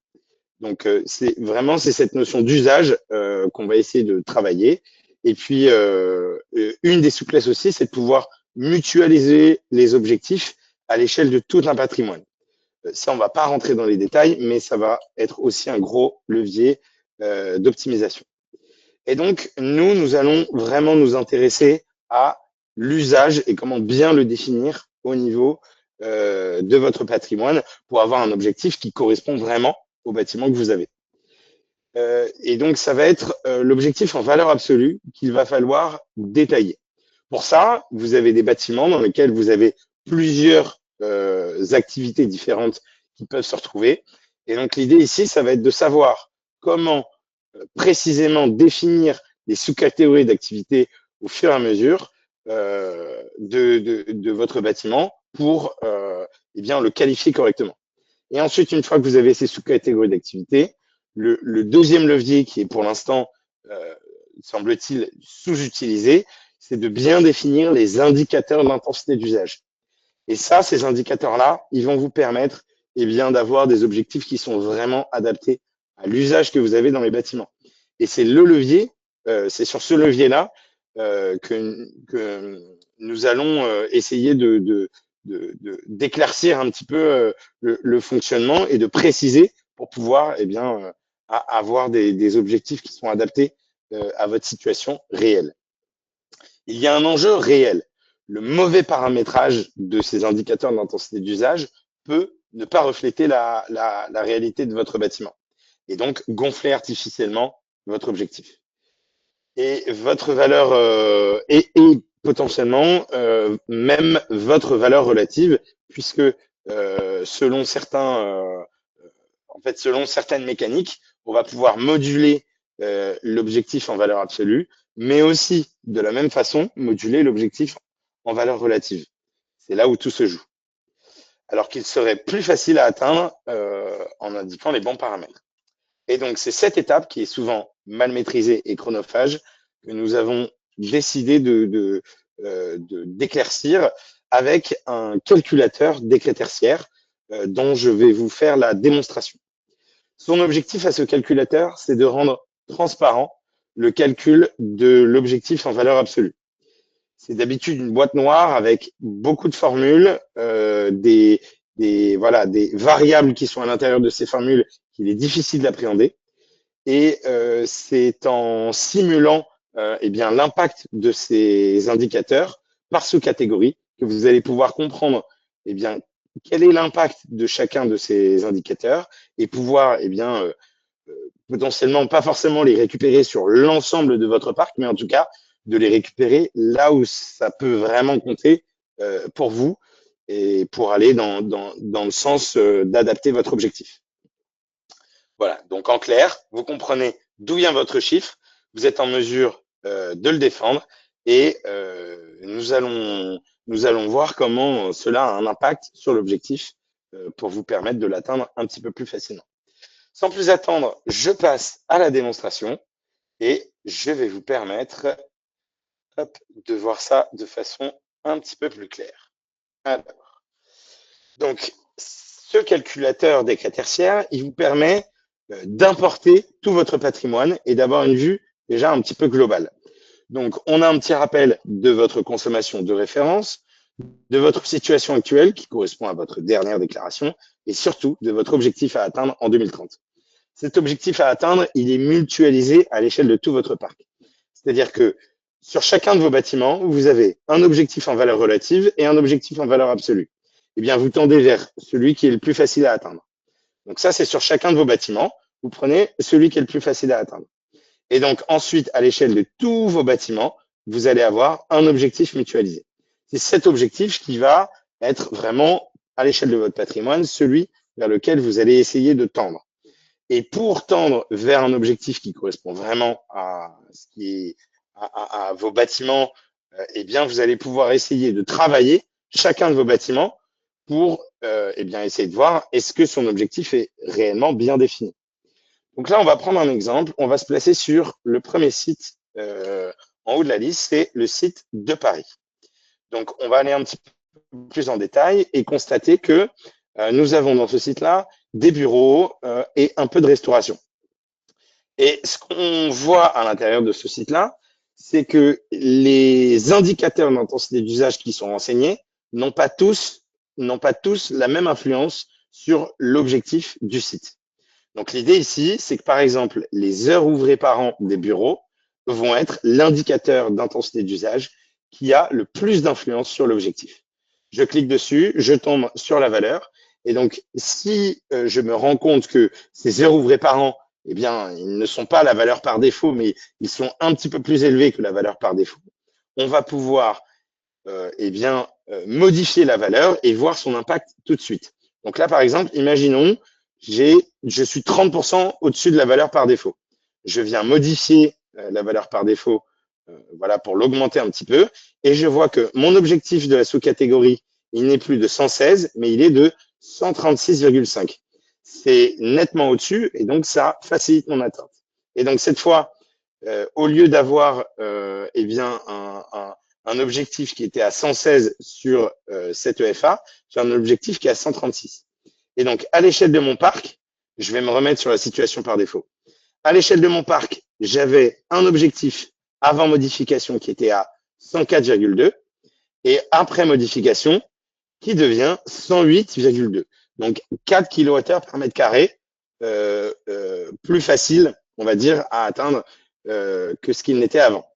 Donc, c'est cette notion d'usage qu'on va essayer de travailler. Et puis, une des souplesses aussi, c'est de pouvoir mutualiser les objectifs à l'échelle de tout un patrimoine. Ça, on ne va pas rentrer dans les détails, mais ça va être aussi un gros levier d'optimisation. Et donc, nous allons vraiment nous intéresser à l'usage et comment bien le définir au niveau de votre patrimoine pour avoir un objectif qui correspond vraiment au bâtiment que vous avez. Et donc, ça va être l'objectif en valeur absolue qu'il va falloir détailler. Pour ça, vous avez des bâtiments dans lesquels vous avez plusieurs activités différentes qui peuvent se retrouver. Et donc, l'idée ici, ça va être de savoir comment précisément définir les sous-catégories d'activités au fur et à mesure de votre bâtiment pour eh bien, le qualifier correctement. Et ensuite, une fois que vous avez ces sous-catégories d'activités, le deuxième levier qui est pour l'instant, semble-t-il, sous-utilisé, c'est de bien définir les indicateurs d'intensité d'usage. Et ça, ces indicateurs-là, ils vont vous permettre eh bien, d'avoir des objectifs qui sont vraiment adaptés à l'usage que vous avez dans les bâtiments. Et c'est le levier, c'est sur ce levier-là que nous allons essayer d'éclaircir un petit peu le fonctionnement et de préciser pour pouvoir eh bien, avoir des objectifs qui sont adaptés à votre situation réelle. Il y a un enjeu réel. Le mauvais paramétrage de ces indicateurs d'intensité d'usage peut ne pas refléter la réalité de votre bâtiment et donc gonfler artificiellement votre objectif. Et votre valeur et potentiellement même votre valeur relative, puisque selon certaines mécaniques, on va pouvoir moduler l'objectif en valeur absolue, mais aussi de la même façon moduler l'objectif en valeur relative. C'est là où tout se joue. Alors qu'il serait plus facile à atteindre en indiquant les bons paramètres. Et donc, c'est cette étape qui est souvent mal maîtrisée et chronophage que nous avons décidé d'éclaircir avec un calculateur décret tertiaire dont je vais vous faire la démonstration. Son objectif à ce calculateur, c'est de rendre transparent le calcul de l'objectif en valeur absolue. C'est d'habitude une boîte noire avec beaucoup de formules, des variables qui sont à l'intérieur de ces formules qu'il est difficile d'appréhender. Et c'est en simulant eh bien l'impact de ces indicateurs par sous-catégorie que vous allez pouvoir comprendre eh bien quel est l'impact de chacun de ces indicateurs et pouvoir eh bien potentiellement pas forcément les récupérer sur l'ensemble de votre parc, mais en tout cas de les récupérer là où ça peut vraiment compter pour vous et pour aller dans le sens d'adapter votre objectif. Voilà, donc en clair, vous comprenez d'où vient votre chiffre, vous êtes en mesure de le défendre et nous allons voir comment cela a un impact sur l'objectif pour vous permettre de l'atteindre un petit peu plus facilement. Sans plus attendre, je passe à la démonstration et je vais vous permettre de voir ça de façon un petit peu plus claire. Alors, donc, ce calculateur décret tertiaire, il vous permet d'importer tout votre patrimoine et d'avoir une vue déjà un petit peu globale. Donc, on a un petit rappel de votre consommation de référence, de votre situation actuelle qui correspond à votre dernière déclaration et surtout de votre objectif à atteindre en 2030. Cet objectif à atteindre, il est mutualisé à l'échelle de tout votre parc. C'est-à-dire que sur chacun de vos bâtiments, vous avez un objectif en valeur relative et un objectif en valeur absolue. Eh bien, vous tendez vers celui qui est le plus facile à atteindre. Donc ça, c'est sur chacun de vos bâtiments. Vous prenez celui qui est le plus facile à atteindre. Et donc ensuite, à l'échelle de tous vos bâtiments, vous allez avoir un objectif mutualisé. C'est cet objectif qui va être vraiment, à l'échelle de votre patrimoine, celui vers lequel vous allez essayer de tendre. Et pour tendre vers un objectif qui correspond vraiment à ce qui est à vos bâtiments, eh bien, vous allez pouvoir essayer de travailler chacun de vos bâtiments pour eh bien, essayer de voir est-ce que son objectif est réellement bien défini. Donc là, on va prendre un exemple. On va se placer sur le premier site en haut de la liste, c'est le site de Paris. Donc, on va aller un petit peu plus en détail et constater que nous avons dans ce site-là des bureaux et un peu de restauration. Et ce qu'on voit à l'intérieur de ce site-là, c'est que les indicateurs d'intensité d'usage qui sont renseignés n'ont pas tous la même influence sur l'objectif du site. Donc l'idée ici, c'est que par exemple, les heures ouvrées par an des bureaux vont être l'indicateur d'intensité d'usage qui a le plus d'influence sur l'objectif. Je clique dessus, je tombe sur la valeur. Et donc, si je me rends compte que ces heures ouvrées par an, eh bien, ils ne sont pas la valeur par défaut, mais ils sont un petit peu plus élevés que la valeur par défaut, on va pouvoir modifier la valeur et voir son impact tout de suite. Donc là, par exemple, imaginons, je suis 30% au-dessus de la valeur par défaut. Je viens modifier la valeur par défaut voilà, pour l'augmenter un petit peu. Et je vois que mon objectif de la sous-catégorie, il n'est plus de 116, mais il est de 136,5. C'est nettement au-dessus et donc ça facilite mon atteinte. Et donc cette fois, au lieu d'avoir un objectif qui était à 116 sur cette EFA, j'ai un objectif qui est à 136. Et donc, à l'échelle de mon parc, je vais me remettre sur la situation par défaut. À l'échelle de mon parc, j'avais un objectif avant modification qui était à 104,2 et après modification qui devient 108,2. Donc, 4 kWh par mètre carré, plus facile, on va dire, à atteindre que ce qu'il n'était avant.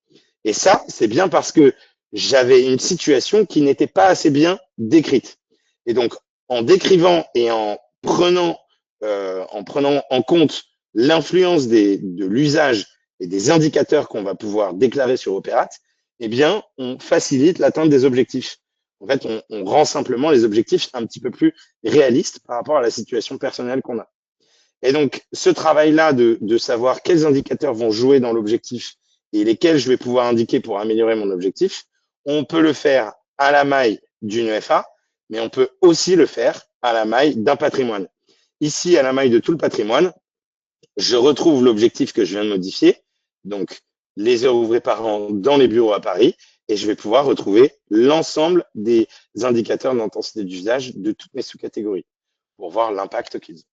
Et ça, c'est bien parce que j'avais une situation qui n'était pas assez bien décrite. Et donc, en décrivant et en prenant en compte l'influence de l'usage et des indicateurs qu'on va pouvoir déclarer sur Opérat, eh bien, on facilite l'atteinte des objectifs. En fait, on rend simplement les objectifs un petit peu plus réalistes par rapport à la situation personnelle qu'on a. Et donc, ce travail-là de savoir quels indicateurs vont jouer dans l'objectif et lesquels je vais pouvoir indiquer pour améliorer mon objectif, on peut le faire à la maille d'une EFA, mais on peut aussi le faire à la maille d'un patrimoine. Ici, à la maille de tout le patrimoine, je retrouve l'objectif que je viens de modifier, donc les heures ouvrées par an dans les bureaux à Paris, et je vais pouvoir retrouver l'ensemble des indicateurs d'intensité d'usage de toutes mes sous-catégories pour voir l'impact qu'ils ont.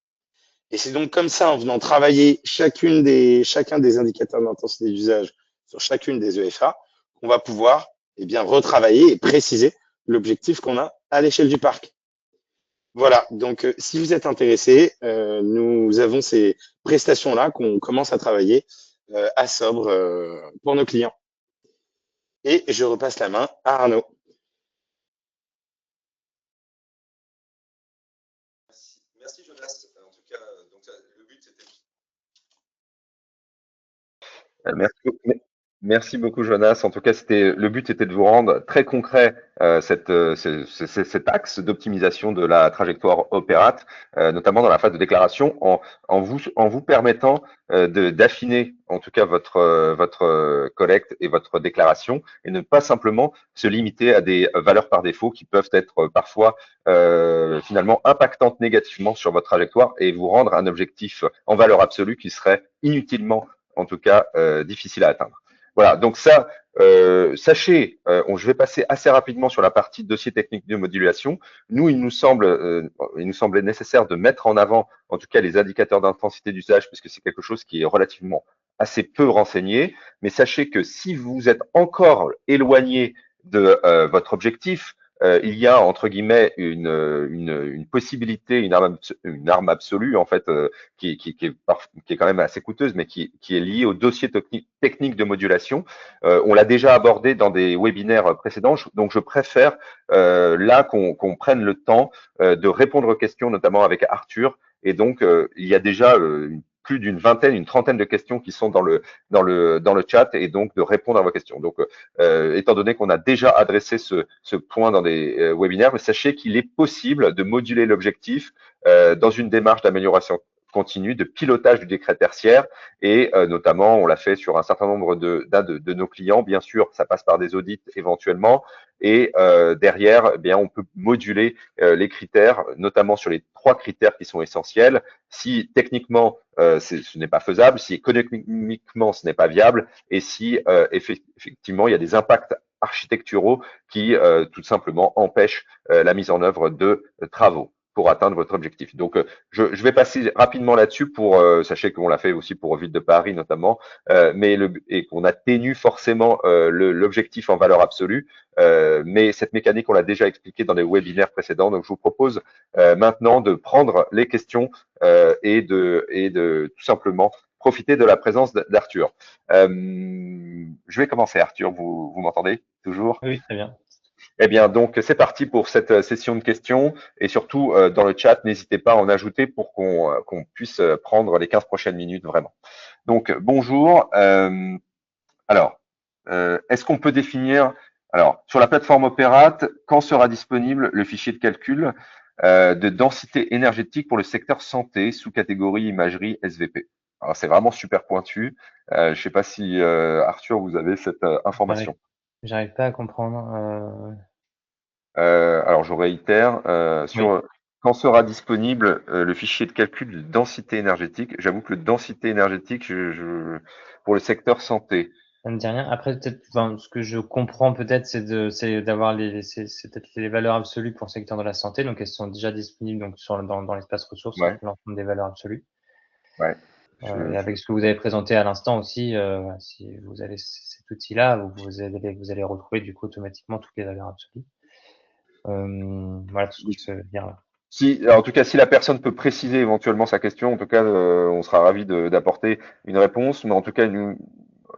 Et c'est donc comme ça, en venant travailler chacun des indicateurs d'intensité d'usage sur chacune des EFA, qu'on va pouvoir retravailler et préciser l'objectif qu'on a à l'échelle du parc. Voilà, donc si vous êtes intéressé, nous avons ces prestations-là qu'on commence à travailler à Sobre pour nos clients. Et je repasse la main à Arnaud. Merci Jonas. En tout cas, donc, le but c'était. Merci beaucoup Jonas. En tout cas, le but était de vous rendre très concret cet axe d'optimisation de la trajectoire Opérat, notamment dans la phase de déclaration, en vous permettant d'affiner en tout cas votre collecte et votre déclaration, et ne pas simplement se limiter à des valeurs par défaut qui peuvent être parfois finalement impactantes négativement sur votre trajectoire et vous rendre un objectif en valeur absolue qui serait inutilement en tout cas difficile à atteindre. Voilà, donc ça, sachez, je vais passer assez rapidement sur la partie dossier technique de modulation. Nous, il nous semblait nécessaire de mettre en avant, en tout cas, les indicateurs d'intensité d'usage, puisque c'est quelque chose qui est relativement assez peu renseigné. Mais sachez que si vous êtes encore éloigné de votre objectif, il y a entre guillemets une possibilité, une arme absolue en fait, qui est quand même assez coûteuse, mais qui est liée au dossier technique de modulation. On l'a déjà abordé dans des webinaires précédents, donc je préfère là qu'on prenne le temps de répondre aux questions, notamment avec Arthur. Et donc il y a déjà plus d'une vingtaine, une trentaine de questions qui sont dans le chat, et donc de répondre à vos questions. Donc, étant donné qu'on a déjà adressé ce point dans des webinaires, mais sachez qu'il est possible de moduler l'objectif dans une démarche d'amélioration continue, de pilotage du décret tertiaire et notamment, on l'a fait sur un certain nombre de nos clients. Bien sûr, ça passe par des audits éventuellement et derrière, eh bien, on peut moduler les critères, notamment sur les 3 critères qui sont essentiels. Si techniquement ce n'est pas faisable, si économiquement ce n'est pas viable et si effectivement il y a des impacts architecturaux qui tout simplement empêchent la mise en œuvre de travaux pour atteindre votre objectif. Donc, je vais passer rapidement là-dessus pour, sachez qu'on l'a fait aussi pour Ville de Paris notamment, et qu'on atténue forcément l'objectif en valeur absolue. Mais cette mécanique, on l'a déjà expliqué dans les webinaires précédents. Donc, je vous propose maintenant de prendre les questions et de tout simplement profiter de la présence d'Arthur. Je vais commencer, Arthur. Vous m'entendez toujours? Oui, très bien. Eh bien, donc, c'est parti pour cette session de questions. Et surtout, dans le chat, n'hésitez pas à en ajouter pour qu'on puisse prendre les 15 prochaines minutes vraiment. Donc, bonjour. Alors, est-ce qu'on peut définir, alors, sur la plateforme Opérate, quand sera disponible le fichier de calcul de densité énergétique pour le secteur santé, sous catégorie imagerie SVP? Alors, c'est vraiment super pointu. Je ne sais pas si, Arthur, vous avez cette information. J'arrive pas à comprendre. Alors, je réitère, Oui, sur quand sera disponible le fichier de calcul de densité énergétique. J'avoue que le densité énergétique, pour le secteur santé. ça me dit rien. Après, peut-être, enfin, ce que je comprends peut-être, c'est d'avoir c'est peut-être les valeurs absolues pour le secteur de la santé. Donc, elles sont déjà disponibles donc dans l'espace ressources, Ouais, l'ensemble des valeurs absolues. ouais. Et avec ce que vous avez présenté à l'instant aussi, si vous avez cet outil-là, vous allez retrouver du coup automatiquement toutes les valeurs absolues. Voilà tout ce que je peux dire là. Si, en tout cas, si la personne peut préciser éventuellement sa question, en tout cas, on sera ravi d'apporter une réponse. Mais en tout cas,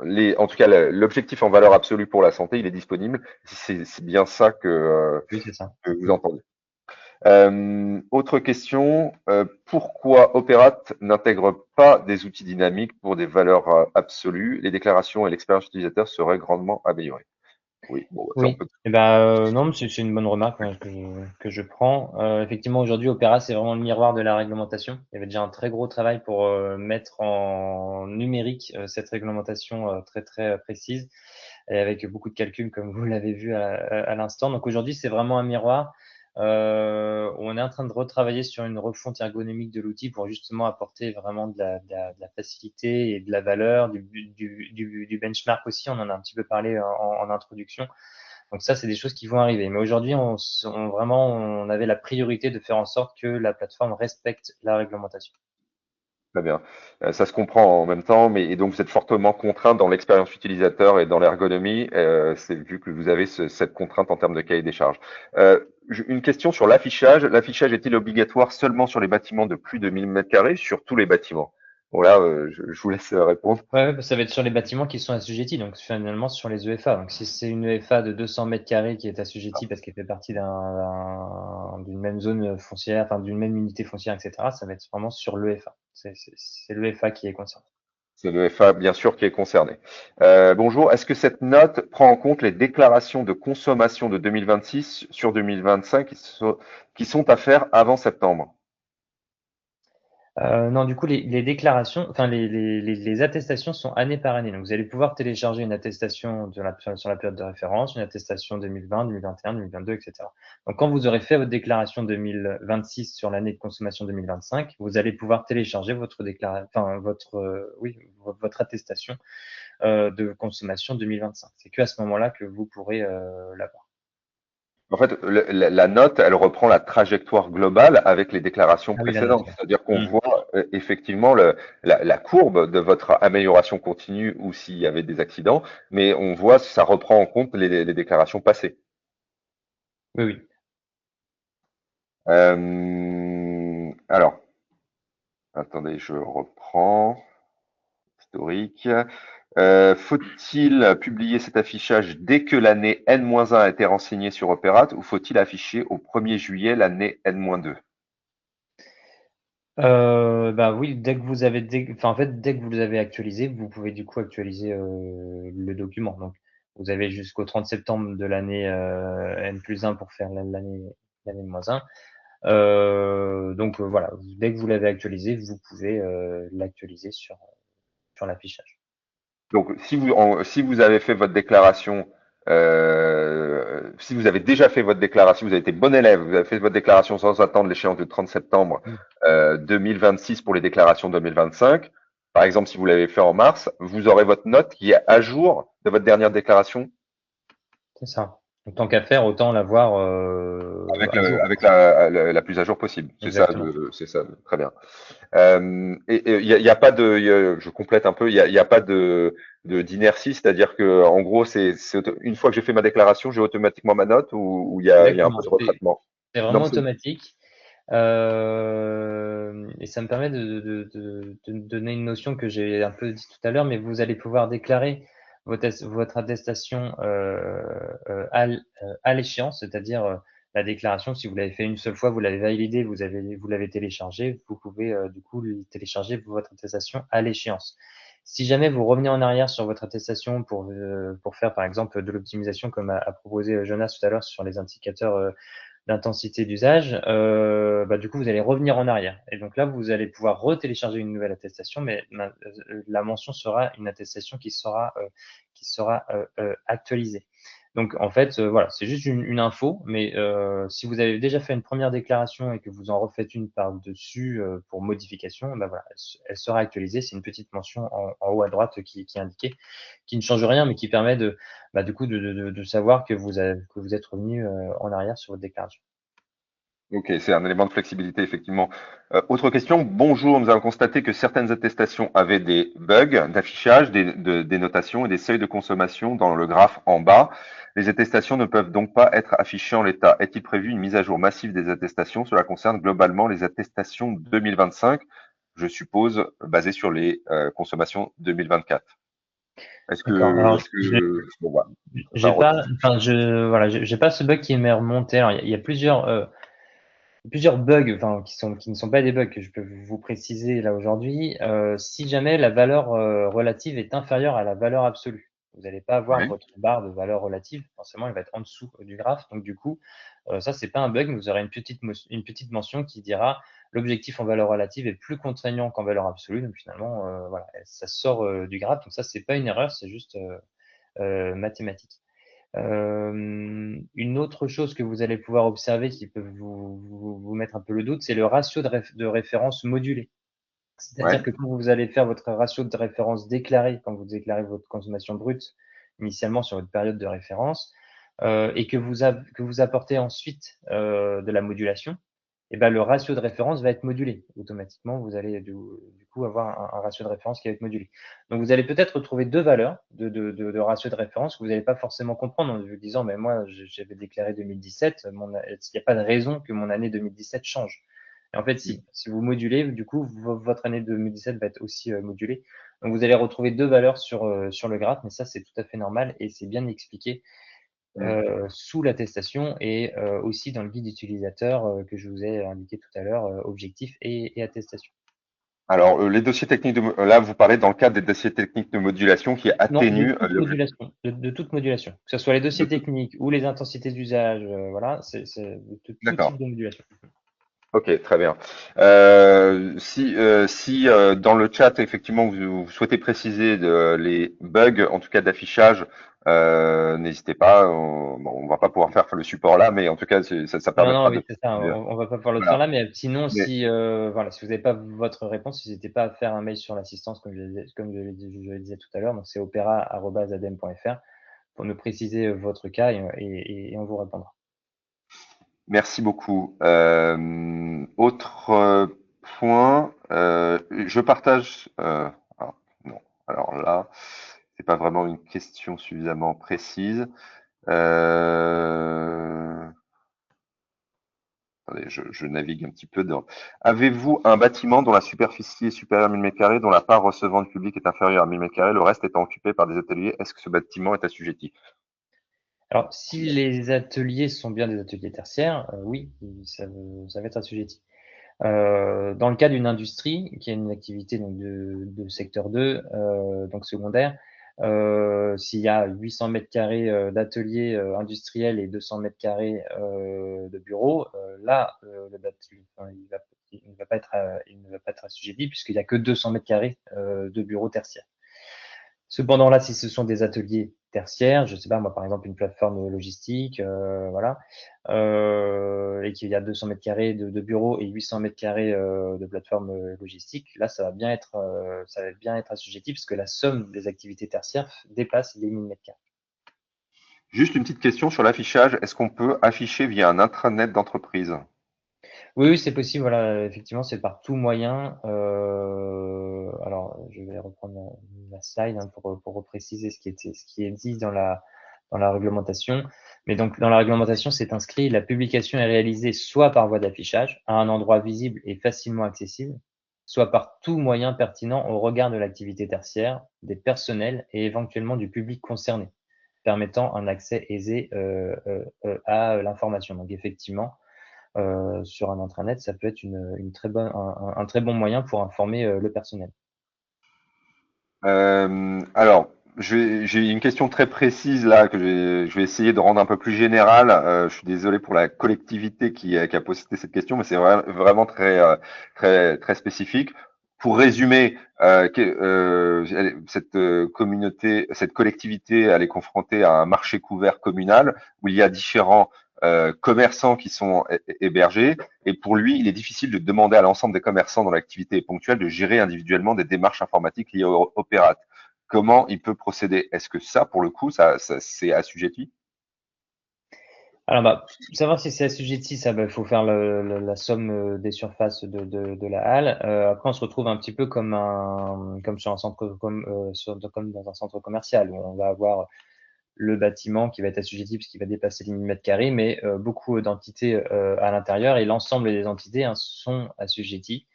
l'objectif en valeur absolue pour la santé, il est disponible. C'est bien ça Oui, c'est ça. que vous entendez. Autre question, pourquoi Opérate n'intègre pas des outils dynamiques pour des valeurs absolues? Les déclarations et l'expérience utilisateur seraient grandement améliorées. Oui, bon, ça on Oui. peut. Et ben non, mais c'est une bonne remarque hein, que je prends. Effectivement, aujourd'hui, Opera, c'est vraiment le miroir de la réglementation. Il y avait déjà un très gros travail pour mettre en numérique cette réglementation très très précise et avec beaucoup de calculs, comme vous l'avez vu à l'instant. Donc aujourd'hui, c'est vraiment un miroir. On est en train de retravailler sur une refonte ergonomique de l'outil pour justement apporter vraiment de la facilité et de la valeur, du benchmark aussi. On en a un petit peu parlé en introduction. Donc ça, c'est des choses qui vont arriver. Mais aujourd'hui, vraiment, on avait la priorité de faire en sorte que la plateforme respecte la réglementation. Très bien. Ça se comprend en même temps, mais et donc vous êtes fortement contraint dans l'expérience utilisateur et dans l'ergonomie. C'est vu que vous avez cette contrainte en termes de cahier des charges. Une question sur l'affichage. L'affichage est-il obligatoire seulement sur les bâtiments de plus de 1000 mètres carrés, sur tous les bâtiments? Bon là, je vous laisse répondre. Ouais, ça va être sur les bâtiments qui sont assujettis, donc finalement sur les EFA. Donc si c'est une EFA de 200 mètres carrés qui est assujettie parce qu'elle fait partie d'une même zone foncière, enfin d'une même unité foncière, etc., ça va être vraiment sur l'EFA. C'est l'EFA qui est concerné. C'est le FA, bien sûr, qui est concerné. Bonjour, est-ce que cette note prend en compte les déclarations de consommation de 2026 sur 2025 qui sont à faire avant septembre? Non, du coup, les déclarations, enfin les attestations sont année par année. Donc, vous allez pouvoir télécharger une attestation sur la période de référence, une attestation 2020, 2021, 2022, etc. Donc, quand vous aurez fait votre déclaration 2026 sur l'année de consommation 2025, vous allez pouvoir télécharger votre attestation de consommation 2025. C'est que à ce moment-là que vous pourrez l'avoir. En fait, la note, elle reprend la trajectoire globale avec les déclarations Ah oui, la note, précédentes. ouais. C'est-à-dire qu'on Hmm. voit effectivement la courbe de votre amélioration continue ou s'il y avait des accidents, mais on voit ça reprend en compte les déclarations passées. Oui, oui. Alors, attendez, je reprends. Historique. Faut-il publier cet affichage dès que l'année N-1 a été renseignée sur Opérate ou faut-il afficher au 1er juillet l'année N-2? Bah oui, enfin, en fait, dès que vous avez actualisé, vous pouvez du coup actualiser le document. Donc, vous avez jusqu'au 30 septembre de l'année N+1 pour faire l'année -1. Voilà, dès que vous l'avez actualisé, vous pouvez l'actualiser sur l'affichage. Donc, si vous avez fait votre déclaration, si vous avez déjà fait votre déclaration, vous avez été bon élève, vous avez fait votre déclaration sans attendre l'échéance du 30 septembre Mm. 2026 pour les déclarations 2025, par exemple, si vous l'avez fait en mars, vous aurez votre note qui est à jour de votre dernière déclaration C'est ça. Donc, tant qu'à faire, autant l'avoir à jour. avec la plus à jour possible. Exactement. C'est ça, très bien. Y a pas de, je complète un peu, il y a pas d'inertie, c'est-à-dire que en gros, une fois que j'ai fait ma déclaration, j'ai automatiquement ma note ou il y a un peu Exactement. de retraitement. C'est Non, vraiment automatique. Et ça me permet de donner une notion que j'ai un peu dit tout à l'heure, mais vous allez pouvoir déclarer votre attestation à l'échéance, c'est-à-dire la déclaration, si vous l'avez fait une seule fois, vous l'avez validé, vous l'avez téléchargé, vous pouvez du coup télécharger votre attestation à l'échéance. Si jamais vous revenez en arrière sur votre attestation pour faire par exemple de l'optimisation comme a proposé Jonas tout à l'heure sur les indicateurs d'intensité d'usage, du coup, vous allez revenir en arrière. Et donc là, vous allez pouvoir retélécharger une nouvelle attestation, mais la mention sera une attestation qui sera actualisée. Donc en fait, voilà, c'est juste une info, mais si vous avez déjà fait une première déclaration et que vous en refaites une par-dessus pour modification, voilà, elle sera actualisée. C'est une petite mention en haut à droite qui est indiquée, qui ne change rien, mais qui permet du coup de savoir que que vous êtes revenu en arrière sur votre déclaration. Ok, c'est un élément de flexibilité, effectivement. Autre question. Bonjour, nous avons constaté que certaines attestations avaient des bugs d'affichage, des notations et des seuils de consommation dans le graphe en bas. Les attestations ne peuvent donc pas être affichées en l'état. Est-il prévu une mise à jour massive des attestations? Cela concerne globalement les attestations 2025, je suppose, basées sur les consommations 2024. D'accord. Alors, Bon, voilà. Ça, j'ai pas, enfin, voilà, j'ai pas ce bug qui m'est remonté. Alors, il y a plusieurs bugs, enfin, qui ne sont pas des bugs que je peux vous préciser là aujourd'hui. Si jamais la valeur relative est inférieure à la valeur absolue, vous n'allez pas avoir oui. votre barre de valeur relative. Forcément, elle va être en dessous du graphe. Donc, du coup, ça, c'est pas un bug, mais vous aurez une petite mention qui dira l'objectif en valeur relative est plus contraignant qu'en valeur absolue. Donc, finalement, voilà, ça sort du graphe. Donc, ça, c'est pas une erreur, c'est juste mathématique. Une autre chose que vous allez pouvoir observer qui peut vous mettre un peu le doute, c'est le ratio de référence modulé. C'est-à-dire Ouais. que quand vous allez faire votre ratio de référence déclaré, quand vous déclarez votre consommation brute initialement sur votre période de référence, et que vous apportez ensuite de la modulation, et ben, le ratio de référence va être modulé. Automatiquement, vous allez du coup avoir un ratio de référence qui va être modulé. Donc, vous allez peut-être retrouver deux valeurs de ratio de référence que vous n'allez pas forcément comprendre en vous disant, mais moi, j'avais déclaré 2017, il n'y a pas de raison que mon année 2017 change. Et en fait, si vous modulez, du coup, votre année 2017 va être aussi modulée. Donc, vous allez retrouver deux valeurs sur le graphe, mais ça, c'est tout à fait normal et c'est bien expliqué sous l'attestation et aussi dans le guide utilisateur que je vous ai indiqué tout à l'heure, objectif et attestation. Alors, les dossiers techniques là, vous parlez dans le cadre des dossiers techniques de modulation qui Non, de atténuent toute modulation, de toute modulation, que ce soit les de dossiers tout. techniques ou les intensités d'usage, voilà, c'est de tout D'accord. type de modulation. Ok, très bien. Si dans le chat, effectivement, vous souhaitez préciser les bugs, en tout cas d'affichage, n'hésitez pas. On va pas pouvoir faire le support là, mais en tout cas, ça Non, non, permettra oui, de c'est ça, préciser. on va pas pouvoir le faire Voilà. là, mais sinon, Mais si voilà, si vous n'avez pas votre réponse, n'hésitez pas à faire un mail sur l'assistance, comme je le disais tout à l'heure, donc c'est opéra@adem.fr pour nous préciser votre cas et on vous répondra. merci beaucoup. Autre point, je partage. Non. Alors là, c'est pas vraiment une question suffisamment précise. Euh, Attendez, je navigue un petit peu dans. Avez-vous un bâtiment dont la superficie est supérieure à 1000 m², dont la part recevant du public est inférieure à 1000 m², le reste étant occupé par des ateliers? Est-ce que ce bâtiment est assujetti? Alors, si les ateliers sont bien des ateliers tertiaires, oui, ça va être assujetti. Dans le cas d'une industrie qui a une activité donc de secteur 2, donc secondaire, S'il y a 800 mètres carrés d'atelier industriel et 200 mètres carrés de bureaux, là, le bâtiment, enfin, il ne va pas être, il ne va pas être assujetti puisqu'il n'y a que 200 mètres carrés de bureaux tertiaires. Cependant, là, si ce sont des ateliers tertiaires, je sais pas, moi, par exemple, une plateforme logistique, voilà, et qu'il y a 200 mètres carrés de bureaux et 800 mètres carrés de plateforme logistique, là, ça va bien être assujetti parce que la somme des activités tertiaires dépasse les 1000 mètres carrés. Juste une petite question sur l'affichage. Est-ce qu'on peut afficher via un intranet d'entreprise? Oui, oui, c'est possible. Voilà, effectivement, c'est par tout moyen. Alors, je vais reprendre la slide hein, pour repréciser ce qui est dit dans la réglementation. Mais donc, dans la réglementation, c'est inscrit, la publication est réalisée soit par voie d'affichage, à un endroit visible et facilement accessible, soit par tout moyen pertinent au regard de l'activité tertiaire, des personnels et éventuellement du public concerné, permettant un accès aisé à l'information. Donc, effectivement, sur un intranet, ça peut être une très bonne, un très bon moyen pour informer le personnel. Alors, j'ai une question très précise là que je vais essayer de rendre un peu plus générale. Je suis désolé pour la collectivité qui a posé cette question, mais c'est vraiment très spécifique. Pour résumer, cette communauté, cette collectivité, elle est confrontée à un marché couvert communal où il y a différents commerçants qui sont hébergés. Et pour lui, il est difficile de demander à l'ensemble des commerçants dont l'activité est ponctuelle de gérer individuellement des démarches informatiques liées au Opérate. Comment il peut procéder? Est-ce que ça, pour le coup, ça c'est assujetti? Alors, bah, savoir si c'est assujetti, ça, bah, faut faire la somme des surfaces de la halle. Après, on se retrouve un petit peu comme sur un centre, comme dans un centre commercial où on va avoir le bâtiment qui va être assujetti puisqu'il va dépasser les 1000 mètres carrés, mais beaucoup d'entités à l'intérieur et l'ensemble des entités hein, sont assujetties,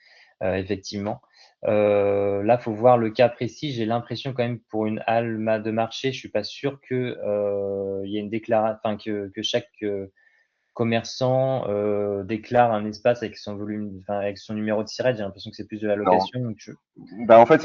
effectivement. Là, faut voir le cas précis. J'ai l'impression quand même pour une halle de marché, je suis pas sûr que il y ait une déclaration, enfin que chaque commerçant déclare un espace avec son volume, enfin avec son numéro de SIRET. J'ai l'impression que c'est plus de la Non. location. Donc Bah en fait,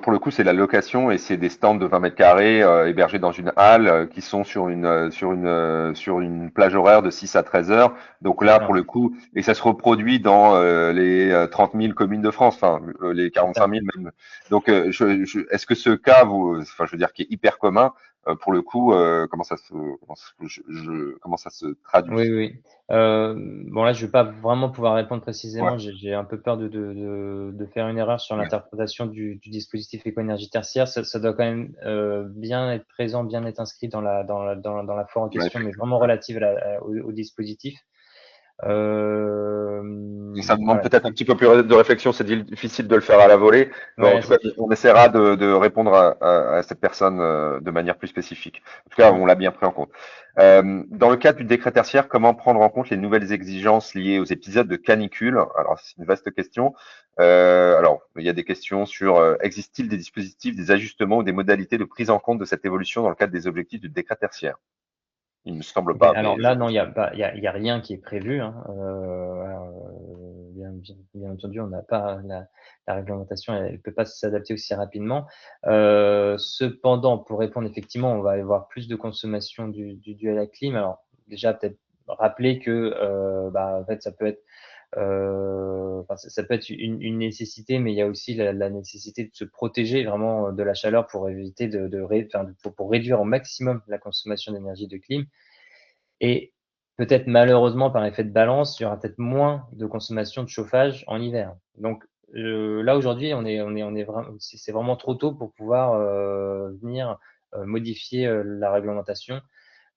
pour le coup, c'est la location et c'est des stands de 20 mètres carrés hébergés dans une halle qui sont sur une plage horaire de 6 à 13 heures. Donc là, pour voilà, le coup, et ça se reproduit dans les 30 000 communes de France, enfin les c'est 45 ça. 000 même. Donc, est-ce que ce cas, enfin, je veux dire, qui est hyper commun, pour le coup, comment ça se Oui, traduit? oui. Bon, là, je vais pas vraiment pouvoir répondre Ouais, précisément. J'ai un peu peur de faire une erreur sur ouais, l'interprétation du dispositif éco-énergie tertiaire. Ça doit quand même bien être présent, bien être inscrit dans la fois en ouais, question, mais effectivement. vraiment relative au dispositif. Ça demande Voilà. peut-être un petit peu plus de réflexion, c'est difficile de le faire à la volée, mais en Ouais, tout cas, c'est sûr. on essaiera de répondre à cette personne de manière plus spécifique. En tout cas, Mm. on l'a bien pris en compte. Dans le cadre du décret tertiaire, comment prendre en compte les nouvelles exigences liées aux épisodes de canicule? Alors, c'est une vaste question. Alors, il y a des questions sur existe-t-il des dispositifs, des ajustements ou des modalités de prise en compte de cette évolution dans le cadre des objectifs du décret tertiaire? Il me semble Ok, pas, alors mais je là, non, pense. il y a rien qui est prévu. Hein. Alors, bien entendu, on n'a pas la réglementation, elle peut pas s'adapter aussi rapidement. Cependant, pour répondre effectivement, on va avoir plus de consommation dû à la clim. Alors déjà, peut-être rappeler que bah, en fait, ça peut être enfin, ça peut être une nécessité, mais il y a aussi la nécessité de se protéger vraiment de la chaleur pour éviter enfin, pour réduire au maximum la consommation d'énergie de clim. Et peut-être malheureusement par effet de balance, il y aura peut-être moins de consommation de chauffage en hiver. Donc là aujourd'hui, on est vraiment, c'est vraiment trop tôt pour pouvoir venir modifier la réglementation.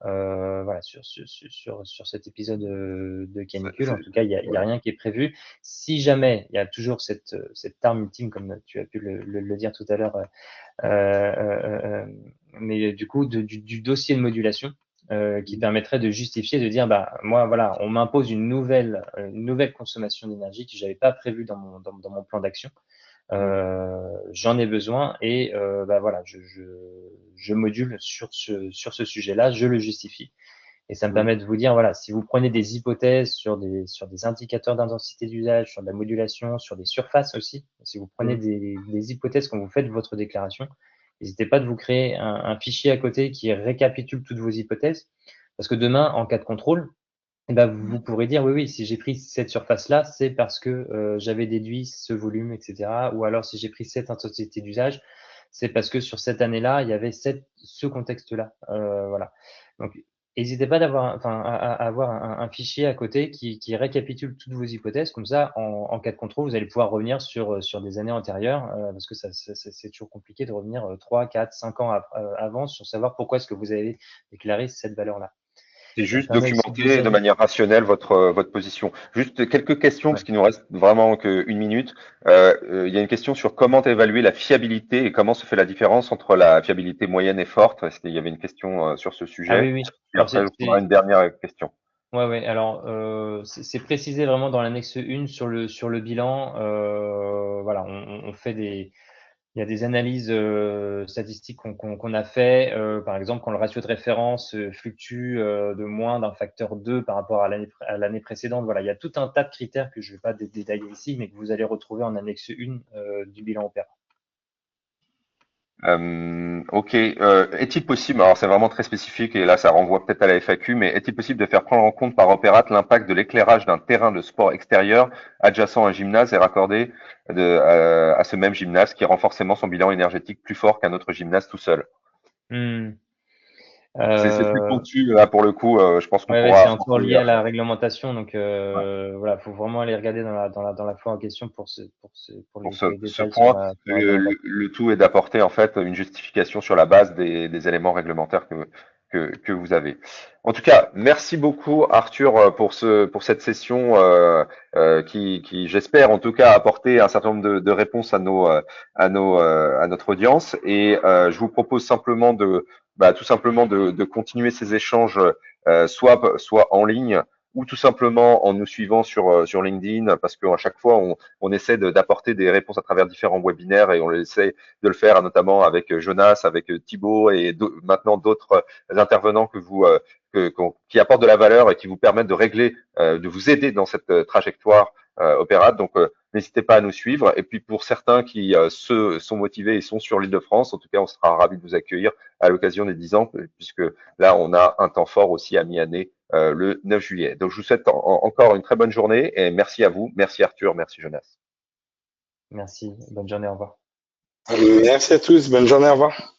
Voilà sur cet épisode de canicule. En tout cas, il y a Ouais. rien qui est prévu. Si jamais il y a toujours cette arme ultime, comme tu as pu le dire tout à l'heure, mais du coup du dossier de modulation qui permettrait de justifier, de dire bah moi voilà, on m'impose une nouvelle consommation d'énergie que j'avais pas prévue dans mon plan d'action. J'en ai besoin et bah voilà, je module sur ce sujet-là, je le justifie. Et ça me Mm. permet de vous dire, voilà, si vous prenez des hypothèses sur des indicateurs d'intensité d'usage, sur de la modulation, sur des surfaces aussi, si vous prenez Mm. des hypothèses quand vous faites votre déclaration, n'hésitez pas de vous créer un fichier à côté qui récapitule toutes vos hypothèses. Parce que demain, en cas de contrôle, eh ben, vous pourrez dire, oui, oui, si j'ai pris cette surface-là, c'est parce que j'avais déduit ce volume, etc. Ou alors, si j'ai pris cette intensité d'usage, c'est parce que sur cette année-là, il y avait ce contexte-là. Voilà. Donc, n'hésitez pas à avoir un fichier à côté qui récapitule toutes vos hypothèses. Comme ça, en cas de contrôle, vous allez pouvoir revenir sur des années antérieures, parce que c'est toujours compliqué de revenir 3, 4, 5 ans avant sur savoir pourquoi est-ce que vous avez déclaré cette valeur-là. C'est Ça juste permet aussi de documenter de visualiser. manière rationnelle votre position. Juste quelques questions, Ouais. parce qu'il nous reste vraiment qu'une minute. Il y a une question sur comment évaluer la fiabilité et comment se fait la différence entre la fiabilité moyenne et forte. Il y avait une question sur ce Ah oui, sujet. oui. Et Alors, après, je prendrai une dernière question. ouais, ouais. Alors, c'est précisé vraiment dans l'annexe 1 sur le bilan. Voilà, on fait il y a des analyses statistiques qu'on a fait. Par exemple, quand le ratio de référence fluctue de moins d'un facteur 2 par rapport à l'année précédente. Voilà, il y a tout un tas de critères que je ne vais pas détailler ici, mais que vous allez retrouver en annexe 1 du bilan opéra. Ok. Est-il possible, alors c'est vraiment très spécifique et là ça renvoie peut-être à la FAQ, mais est-il possible de faire prendre en compte par Opérat l'impact de l'éclairage d'un terrain de sport extérieur adjacent à un gymnase et raccordé à ce même gymnase qui rend forcément son bilan énergétique plus fort qu'un autre gymnase tout seul? Hmm. C'est plus Euh, pointu là pour le coup. Je pense qu'on Ouais, ouais, pourra c'est encore apporter. lié à la réglementation, donc Ouais. voilà, faut vraiment aller regarder dans la fois en question Pour pour les ce détails point, sur la réglementation. le tout est d'apporter en fait une justification sur la base des éléments réglementaires que vous avez. En tout cas, merci beaucoup Arthur pour cette session qui j'espère en tout cas apporter un certain nombre de réponses à notre audience. Et je vous propose simplement tout simplement de continuer ces échanges soit en ligne ou tout simplement en nous suivant sur LinkedIn, parce qu'à chaque fois, on essaie d'apporter des réponses à travers différents webinaires et on essaie de le faire notamment avec Jonas, avec Thibaut et maintenant d'autres intervenants qui apportent de la valeur et qui vous permettent de régler, de vous aider dans cette trajectoire Opéra. Donc, n'hésitez pas à nous suivre. Et puis, pour certains qui sont motivés et sont sur l'Île-de-France, en tout cas, on sera ravis de vous accueillir à l'occasion des 10 ans, puisque là, on a un temps fort aussi à mi-année le 9 juillet. Donc, je vous souhaite encore une très bonne journée et merci à vous. Merci Arthur, merci Jonas. Merci, bonne journée, au revoir. Merci à tous. Bonne journée. Au revoir.